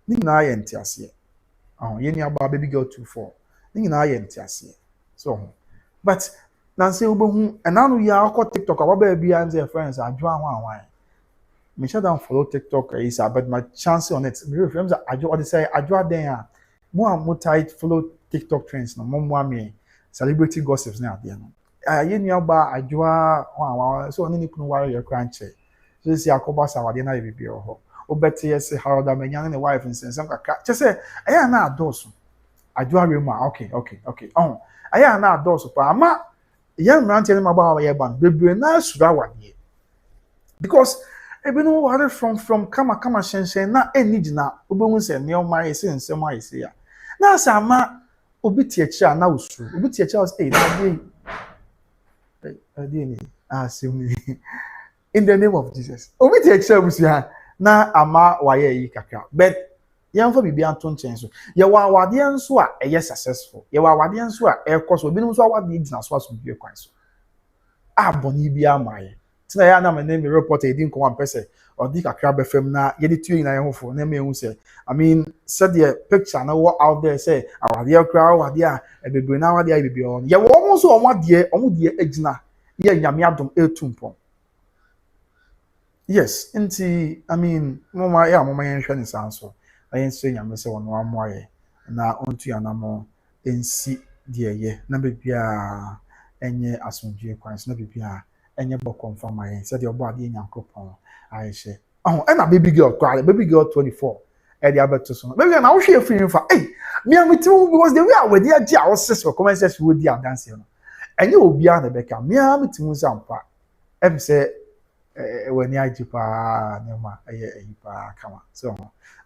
Ni na yenti as ye. Ye about baby girl 24. Ni na yenti as ye. So, but Nancy Ubu and now we are called TikTok about baby and their friends are drawn one. Me shut down follow TikTok is but my chance on it. Me friends I do what they say I draw there. More tight follow TikTok trends no more me celebrity gossips now there. Ye ni about I draw one so only can worry your crunchy. So see Akosua Serwaa na bibi ho. Obeti yes Harold Amenya na wife nsensem kaka. Che say aya na adoso. Adwa rema okay. Aya na adoso pa ama ye mrante na magba ye ban bebre na sura wade. Because ebe no ware from kama shensen na enigina obehun se ne o ma ese nsem a ese ya. Na sama obi tie kira na usuru. Obi tie kira say na dey ni in the name of Jesus. Obi te exabusia na ama waye yi kakra. But yamfa bibi anton chen so. Ye wa awade nso a eye successful. Ye wa awade nso a ekoso obi nso awade gina so aso bi kwan so. Aboni bi amaye. Tina ya na me name report e din ko wan pese. Odi kakra be fam na ye de tuyi na ye hofo na me hu se. I mean, said the picture na what out there say awade akra awade a ebebre na awade a bibi on. Ye wo mo so omo de agina. Ye nyame adom etumpon. Yes, inti I mean, mama yen hwe ni sanso. Ayen so nyame se wono amoye na ontu anamo ensi de ye na bebia enye asomdwe kwans na bebia enye bokonfam ayen se de obo ade nyankopon ayehye. And a baby girl 24 e de abeto so. Baby na wo hwe afiri mfa. Me amitim because the way I we dey agi a wo sis for comment section we dey dance no. Enye obi a na beka me amitim sampa. Em say when you jipa nema yipa kama so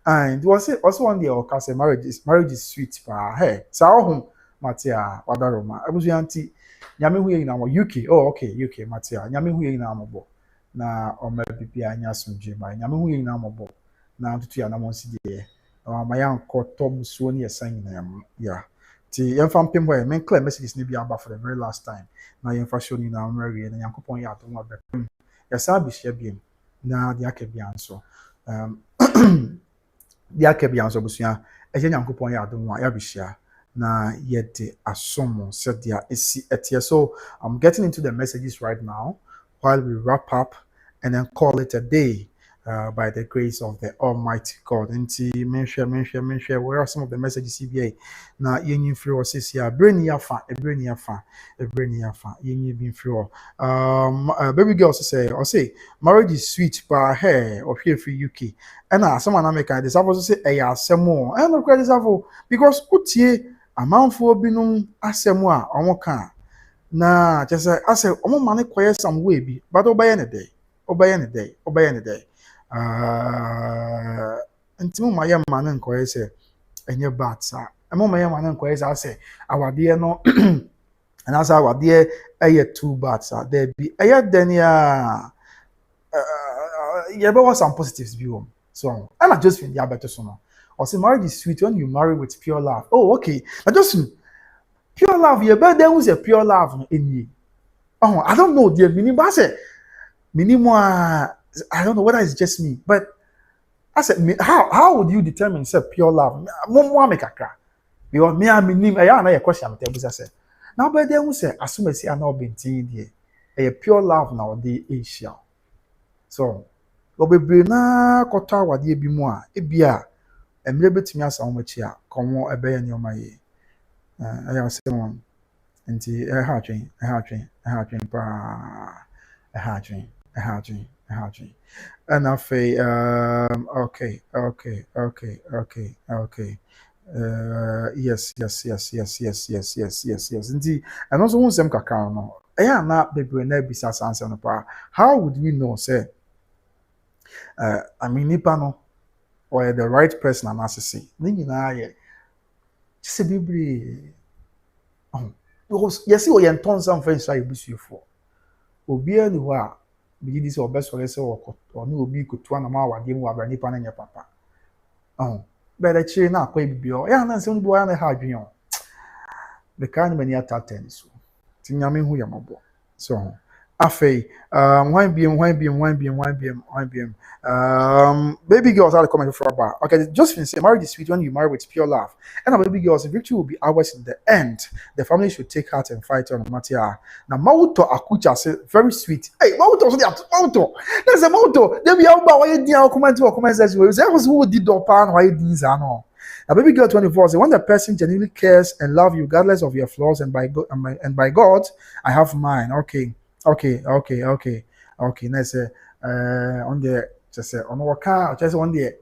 and was it also one day or marriage is sweet pa hey so Matia wadaroma abusuanti nyame hu yina mo UK oh okay UK Matia nyame hu yina mo bo na oma bibia anya somdwe ba nyame hu yina mo bo na ntutu ya na mo nsidie ma yanko tom so ne yesan yina ya ti yemfa mpem boy men clear messages ni bia ba for the very last time na yemfa show ni na amrawie na yankopon ya to mo abem yasa bishia biem na dia ka bia nso dia ka bia nso busua eje yankopon ya do mo ya bishia na yet asomo said dia esi etie. So I'm getting into the messages right now while we wrap up and then call it a day by the grace of the Almighty God. Nti menhwe where are some of the messages CBA na yenyi free or sisia breni yafa yenyi bin free baby girl say marriage is sweet but hey of here free UK and someone American this also say asemo and no credit because utie amanfo binom asem a omo ka na chese ase omo mane koye some way bi but obeye ne dey ntimo maye mane nkoye se enye batsa emo maye mane nkoye se ase awade no and as awade eye two batsa there be eye denia there was some positives bi so and I just feel ya better so no or say marriage is sweet when you marry with pure love. Oh, okay. I just pure love. You better there was a pure love in you. Oh, I don't know the meaning, but I said minimum. I don't know whether it's just me, but I said how would you determine say pure love? More make a cry. Because me and minim. I know your question. I said now, but there was say as soon as I know been there, a pure love now the Asia. So, obebre na kota wade bi mu a ebia emre betumi asa wo machi a komo ebeye ne omaye aya se won nti ha atwen pa ha atwen and afei okay yes nti and also won sem kakra no aya na bebre na bisa sanse no pa how would we know say I mean nipa no or the right person and assessing. Then you know, just a baby. Oh, because yes, you are ton some friends I wish you for. Obi any wa be this or best for us or no obi could to an hour game wa nipa na your papa. Oh, but the chain na kwa bibi o. Ya na se no boy na ha adwen o. The kind many attaten so. Ti nyame hu yamabo. So afei one BM baby girls are the comment for about okay just say marriage is sweet when you marry with pure love and our baby girls victory will be ours in the end the family should take heart and fight on matter now mauto akucha say very sweet hey mauto so mauto there's a mauto they be out why you comment section say who did do pan why these are no now baby girl 24 say when the person genuinely cares and love you regardless of your flaws and by God I have mine okay let's say on the just say on waka just on the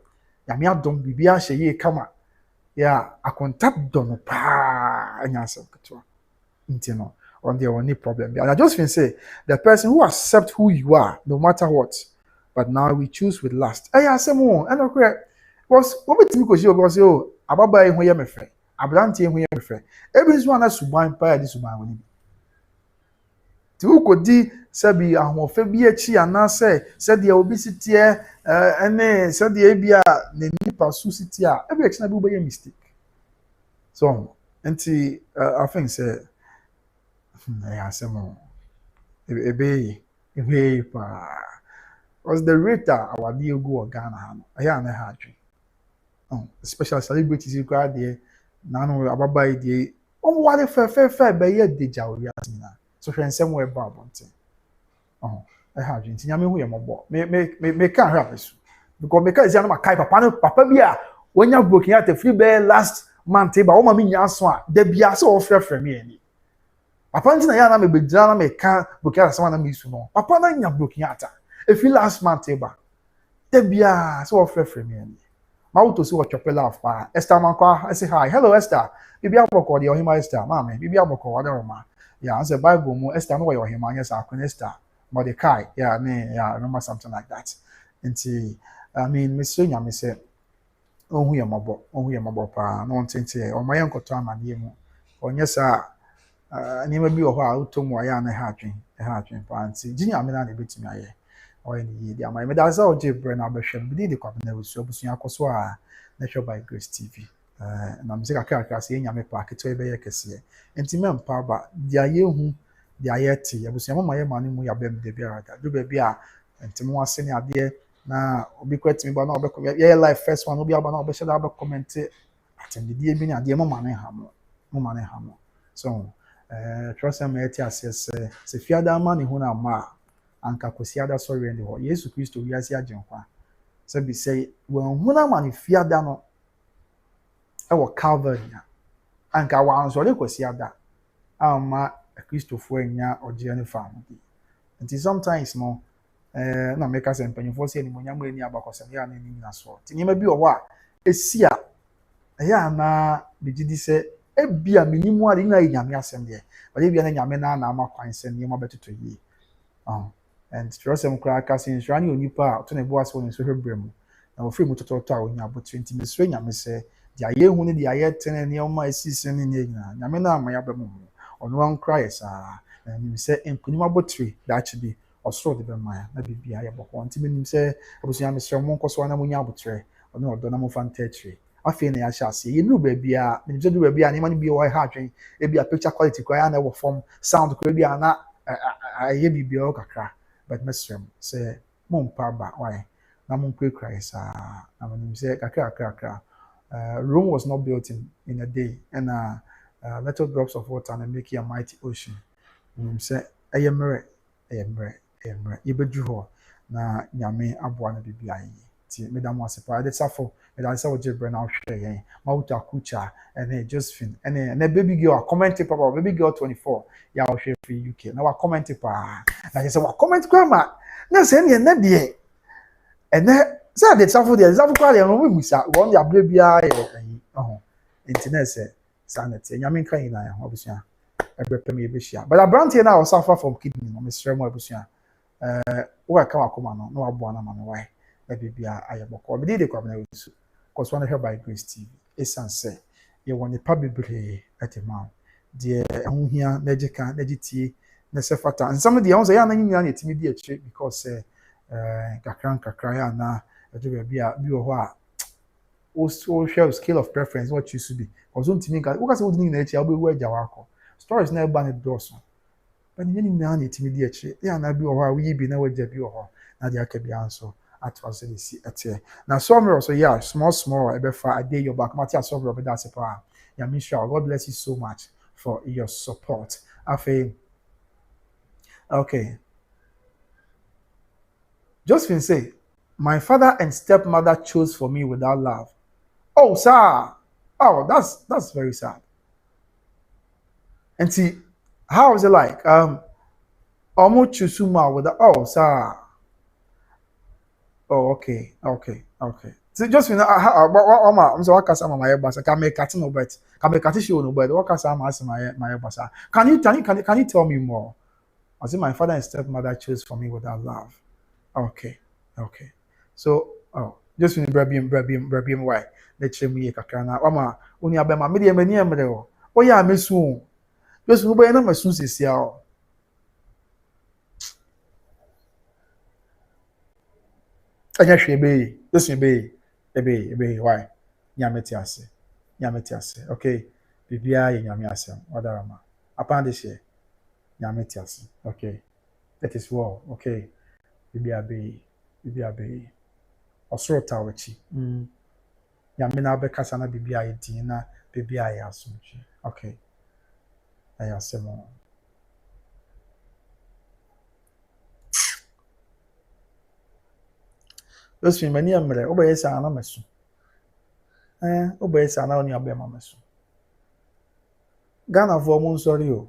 yami adom bibia hye kama ya akontat don pa anya so ketwa ntino on the only problem and I just feel say the person who accept who you are no matter what but now we choose with lust asemo and correct was what betimi ko shi because oh ababa e ho ye mefe abrante e ho ye mefe ebi so na suban pa ya di suban woni ti ukodi sabi ahofe bi achi anase sede obisitie ene sede bia ne nipa susiti a every action bi be mistake so enti I think say asemo ebe pa was the rate our deal go Ghana ha no aya na ha adwen special celebrities you go there na no ababa dey o wale fe be ye deja ori asina so hwen sem we ba bonte I have you nyame hu ye mobo me can help you because me can say na makai papa bia wonya broken at free be last month ba wo ma me nya so a da bia se wo frefre me ani papa ntina ya na me begina na me kan broken at sama na me su no papa na nya broken at if last month ba da bia se wo frefre me ani ma wo to se wo chopela of pa Esther man kwa I say hi hello Esther bibia boko de ohima Esther ma me bibia boko wa da ma yeah as a Bible mu Esther no wa ohima nya sa akon Esther Mordecai, I remember something like that. And I mean, Miss Sonia, say, oh, we are mobile, pa, no one think, oh, my uncle Tom and you, onye saa nneɛma bi wɔ hɔ a wotɔ mu ayɛ a na ɛha adwen paa nti gye nyame na ɛbɛtumi ayɛ ɔyɛ ne yie de ama yɛ meda sɛ wogye berɛ na wobɛhwɛ no bidi de kwabena abusua akɔ so a na hwɛ by Grace TV na msɛ kakrakra sɛ yɛ nyame paa ketewa bɛyɛ kɛseɛ nti mempa aba deɛ yɛhu deɛ yɛte abusua mama yɛ ma no mu yɛabɛm da biara da do baabi a ntimi ho ase ne adeɛ na obi kɔ atimi ba na ɔbɛkɔ yɛyɛ live first one obi aba na ɔbɛhyɛ da abɛkɔmmɛnte atɛmdedeɛ bi ne adeɛ mama ne ha mo so trust me eti ase se fiada ama ne hu na ma anka kwasiada sɔre ndi hɔ Yesu Kristo wiase agyenkwa sɛ bi sɛ wɔn hu na ma ne fiada no ɛwɔ Calvary anka wɔn sɔre kwasiada ama Kristofo anya ɔgye ne fa no bi nti sometimes no na meka sɛ mpanyinfo sɛ ni monyam ani abakɔsɛm ya ne nyina so nti nyema bi wɔ hɔ a esi a ɛyɛ ana bigidi sɛ ebia minimu ade na nyame asɛm de bade bia na nyame na ama kwan sɛ nneɛma bɛtoto yie and trosem kura aka sɛ nsura ne onipa a to ne bo asɛ ne so hwebere mu na ofiri mu totɔtɔ a onya abotire nti mesuro nyame sɛ de ayɛ hu ne de ayɛ tene nneɛma esisi ne nyina nyame na ama yɛbɛ mu ɔno ankra yɛ saa na nim sɛ nkunim abotire daakye bi ɔsoro de bɛma ya na bibia yɛ bɔkɔ nti menim sɛ abusua mesrɛ mo nkɔ so na monya abotire ɔno ɔdɔ na mo fa ntakyire afei na yɛahyɛ ase yɛnu baabi a menim sɛ du baabi a nneɛma no bi wɔ ha adwen ebi a picture quality koraa na ɛwɔ fam sound koraa bi a na ayɛ biribi wɔ kakra but mesrɛ mo sɛ mompa aba why na monkurakura yɛ saa na menim sɛ kakra Rome was not built in a day and little drops of water na make a mighty ocean menim sɛ ɛyɛ mmerɛ yɛbɛduru hɔ na nyame aboa no biribi ayɛ ti medam ase pa de safo medam sɛ wogye brɛ na wohwɛ yɛn ma wuta kucha ɛne Josephine ɛne baby girl comment papa baby girl 24 ya wohwɛ fi UK na wa comment pa na yɛ sɛ wa comment kwa ma na sɛ ne na de ɛne sɛ de safo kwa de no musa wɔn de abrɛ bia yɛ ɛyi nti na sɛ sanity nyame nka yi na yɛ ho abusua ɛbrɛ pɛm yɛ behia but abrantie na wo suffer from kidney no mesrɛ mo abusua wo ka wakoma no na waboa na ma no why na bibia ayebɔkɔ bi de kwabena wusu cause one here by Grace TV esan sɛ ye wɔ nipa bebree atema de ɛho hia na gika na gitie na sɛ fata nsɛm de ɛho sɛ ya na nyina na etimi di akyire because kakra ya na ɛdo bi a bi wɔ hɔ a o share scale of preference what you should be cause ntimi ka wo ka sɛ wo di nyina akyire wo agya wakɔ stories na ɛba ne dɔso but nyina na etimi di akyire ya na bi wɔ hɔ a wo yi bi na wagya bi wɔ hɔ na de aka bi anso atwase de si ete na C0urt so yeah small ebefa ade your back mati C0urt be that sepa ya sure God bless you so much for your support afi okay Josephine say my father and stepmother chose for me without love. Oh sir, oh that's very sad. And see how is it like omo choose ma without oh sir. Oh, okay. So just you know, I'm so what can my boss? Can make cutting no bet? Can make cutting show no bet? What can my boss? Can you tell me more? I say my father and stepmother chose for me without love. Okay. So just you brabim why? Let's show me a kakana. Oma uni abema media many embryo. Oh yeah, miss soon. Just no by no soon is here. Anya hwe be listen be why nyame ti ase okay bibia ye nyame asem odarama upon this year nyame ti ase okay that is well okay bibia be osoro tawachi nyame na be kasa na bibia ye din na bibia ye asomchi okay ayi asem Listen, many amre, obey sa na mesu. Obey sa na oni abem mesu. Ghana for mun sorry o.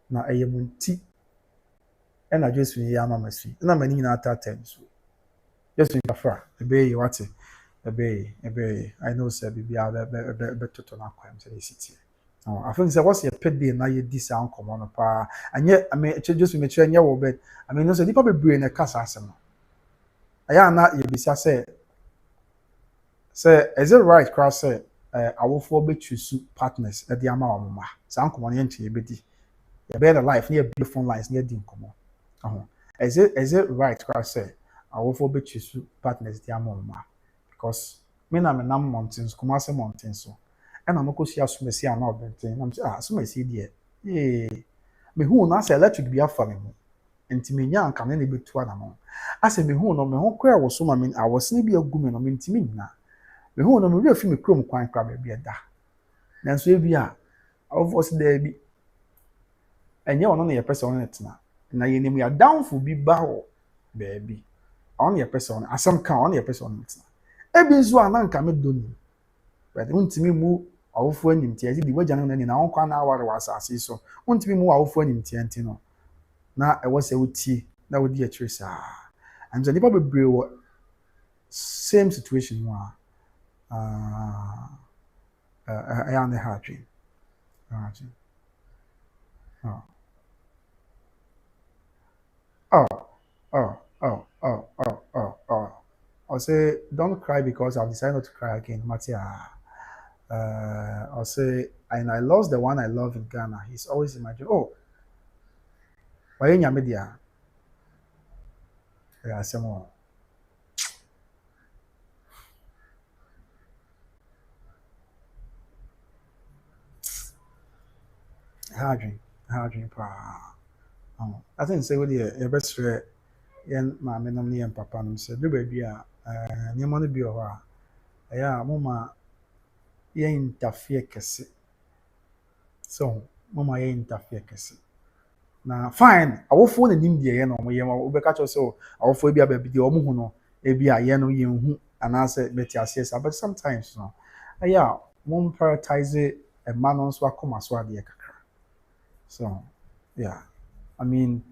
Na eyemunti. E na Jesu yi ama mesu. Na mani nyina atata so. Jesu kafra, ebe yi wate. Ebe I know say bibia be toto na kwam say city. I think say what's your pet day na ye di sa nkomo no pa anye I mean just me chere nye wo bet I mean no say dipa be brain na kasa asem aya na ye bisa say Say, is it right, cross say, I will for be choose partners at the amount of ma. Some common entry, bedi. You better life near beautiful lines near dim common. Is it right, cross say, I will for be choose partners the amount of ma. Because me na me nam mountains, Kumasi mountains so. And I'm going to see a sumesi and all bentin. I'm saying, sumesi dear. Me who na say electric be after me. Nti me nya anka me na be tu anamo. Ase me hu no me ho kra wo so ma me I was ni bi agu me no me ntimi nna. Me hu no me wi afi me krom kwan kra be eda. Nanso e bi a of there bi enye ono na ye person na tena. Na ye nim ya downful bi ba ho baby. On ye person asem kan on ye person na tena. E bi nso ananka me do ni. But ntimi mu awofo anim tie di wagya no na ni na won kwa na aware wasase so. Ntimi mu awofo anim tie enti no. Na e was a wuti na wodi a chire saa. And so nipa bebre wo same situation no I am the hard dream. Oh. Oh. Oh. Oh. Oh. Oh. Oh. Oh. I'll say don't cry because I've decided not to cry again. Matia. I'll say and I lost the one I love in Ghana. He's always in my dream. Oh. Why in your media? Yeah, some more. Hard dream, I think say with the best yen maame nom ne yen papa nom say be baby a nyema no bi o ha ya mama yen interfere kese so mama yen interfere kese na fine awofo na nim de ye no mo yen wo be ka cho so awofo bi aba bi de o mo hu no e bi a ye no yen hu ana say beti ase but sometimes no ya mom prioritize a man on so akoma so ade kakra so yeah I mean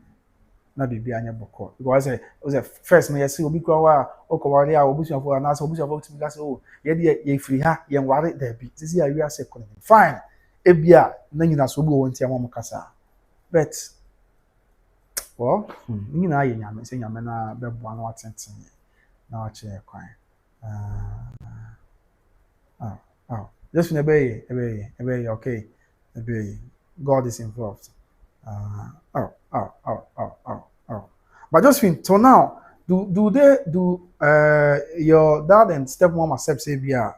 na bibi anya boko because it was a first no yes obi kwa wa okowale a obusuafo na so obusuafo timi ga say oh ye de ye free ha ye nware da bi sisi ya wi ase kono fine ebia na nyina so obi won tia mo kasa but well nyina ye nyame say nyame na bebo na watenten na wa che kwan just na ebe okay ebe God is involved. But just till now, do your dad and stepmom accept say bia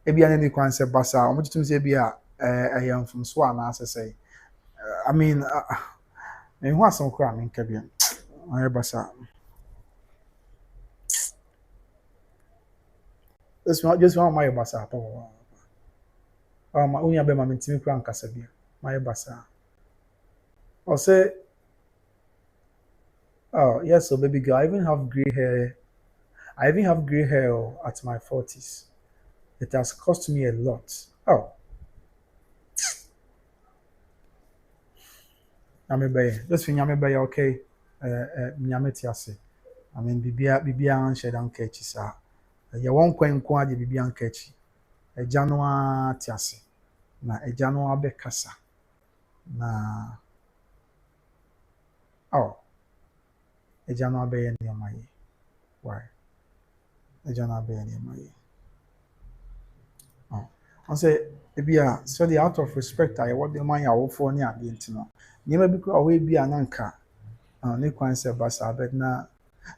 any concept basa or much to say bia I am from Swan as I say. I mean and what's some crime in Caribbean? I basa. That's not just one my basa. My only abema mintimi kran kasabia. My basa. I'll say, oh, yes, so baby girl, I even have gray hair. I even have gray hair at my 40s. It has cost me a lot. Oh. Nyame bay. Just for Nyame bay, okay. Nyame tiase. I mean, bibia an shed an catchy, sir. Ya won't quite quite bibia an catchy. A January tiase. Na a January bekasa. Na. Oh. A January bay near my. Why? A January bay near my. Oh. I say, ebia, so the out of respect, I what the man ya for near the intino. Never be away be an anchor. Ne kwan say basa but na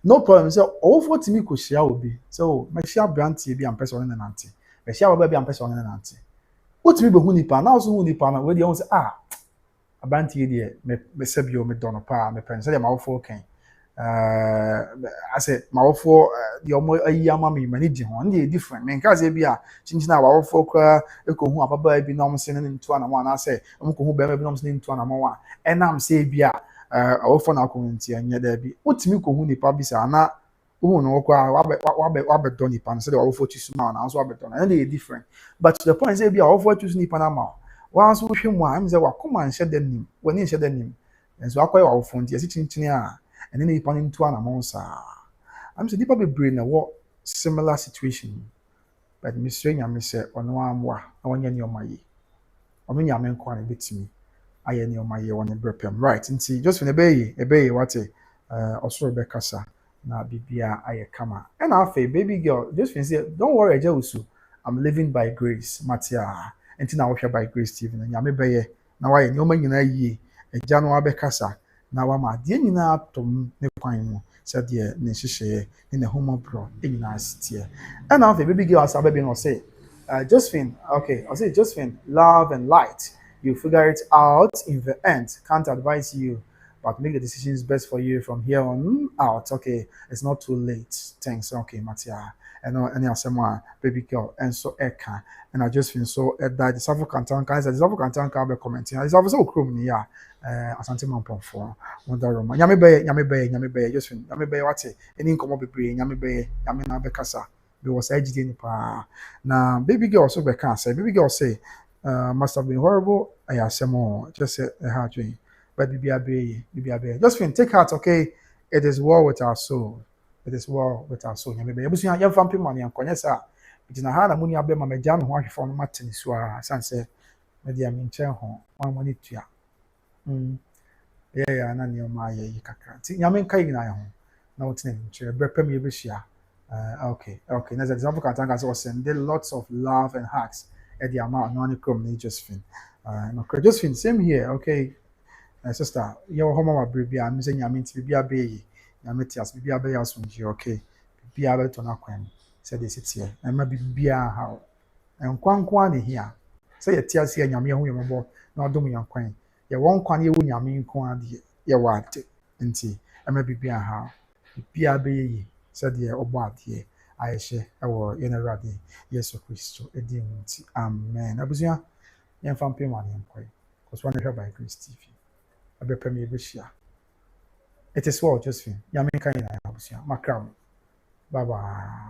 no problem so all for me ko share obi so me share brantie bi am person na nante me share oba bi am person na nante what me be hu nipa na so hu nipa na we dey on say abantie dey me se bi o me don pa me pen say ma wo for kan I said ma wo for the omo ayi ama me mani di ho dey different me nka say bi a chinchina wa wo for kwa e ko hu ababa bi na om se ne ntu ana mo na say om ko hu be bi na om se ne ntu ana mo wa enam say bi a awofo na akonti anya da bi utimi ko hu nipa bi sa na hu no kwa wa be don nipa no say awofo chisu ma na so wa be don and they different but to the point say bi awofo chisu nipa na ma wa so hwemu a am say wa koma nhye da nim wani nhye da nim enso akoy awofo nti esi chinchini a ene ne nipa ntu ana mo sa am say nipa be brain na wo similar situation but Mr. Nyame say ono amwa na wanya ni omayi ono nyame nko na betimi aye ni omaye won brepem right nti just when ebeye what osoro be kasa na bibia aye kama. And after baby girl, just say, don't worry, Jawusu. I'm living by grace, Matia. And now we by grace, Stephen. And Yame Baye. Now I know man ye, a Jano Abekasa. Now I'm a dear Nina Tom Nequine, said ye, Nishishe, in the home of bro, in nice tear. And after baby girl, as I've been say, Josephine, okay, I'll say Josephine, love and light. You figure it out in the end. Can't advise you, but make the decisions best for you from here on out. Okay, it's not too late. Thanks. Okay, Matia. And any someone baby girl and so Eka. And I just feel so that the Suffolk Canton guys, the Suffolk Canton can be commenting. It's also cruel, yeah. Asante Mampon for Wonder Room. Yame Bay, just feel Yame Bay, what's it? Any income be bring Yame Bay, Yame Nabekasa. There was agitating pa. Now, baby girl also be can't say. Baby girl say, must have been horrible. I have some more. Just say a hard dream. But BBA. Just feel take heart, okay? It is well with our soul. It is well with our soul. Yame Bay. Ebusu yan fampi money and konyesa. It is na ha na muni abe ma mejam ho ahwefo no matini so a sanse me dia mi nchen ho wan money tua. Yeah, na ne o ma ye yi kakra. Ti nyame nkai na ye ho. Na wotene nche brepem ye behia. Okay. Next example can thank us was send lots of love and hugs at the amount no chrome Josephine. No Josephine, same here. Okay, sister, your home ma baby, I'm saying I'm into be a baby. I'm tias be a baby as okay. Be able to na kwan. Said they sit here. And maybe be a how. And kwan here. Say a tias here nyame ho yemo na odom yan kwan. Ye won kwan ye wo nyame kwan de ye wat nti. And maybe be a how. Be a baby. Said the Obadi, I share our inner radi, yes, of Christo, a demon. Amen. Abusia, young family money employ, because one of by Grace TV. I be premier this year. It is well, Josephine. Yamin Kaina, Abusia, Macram. Bye bye.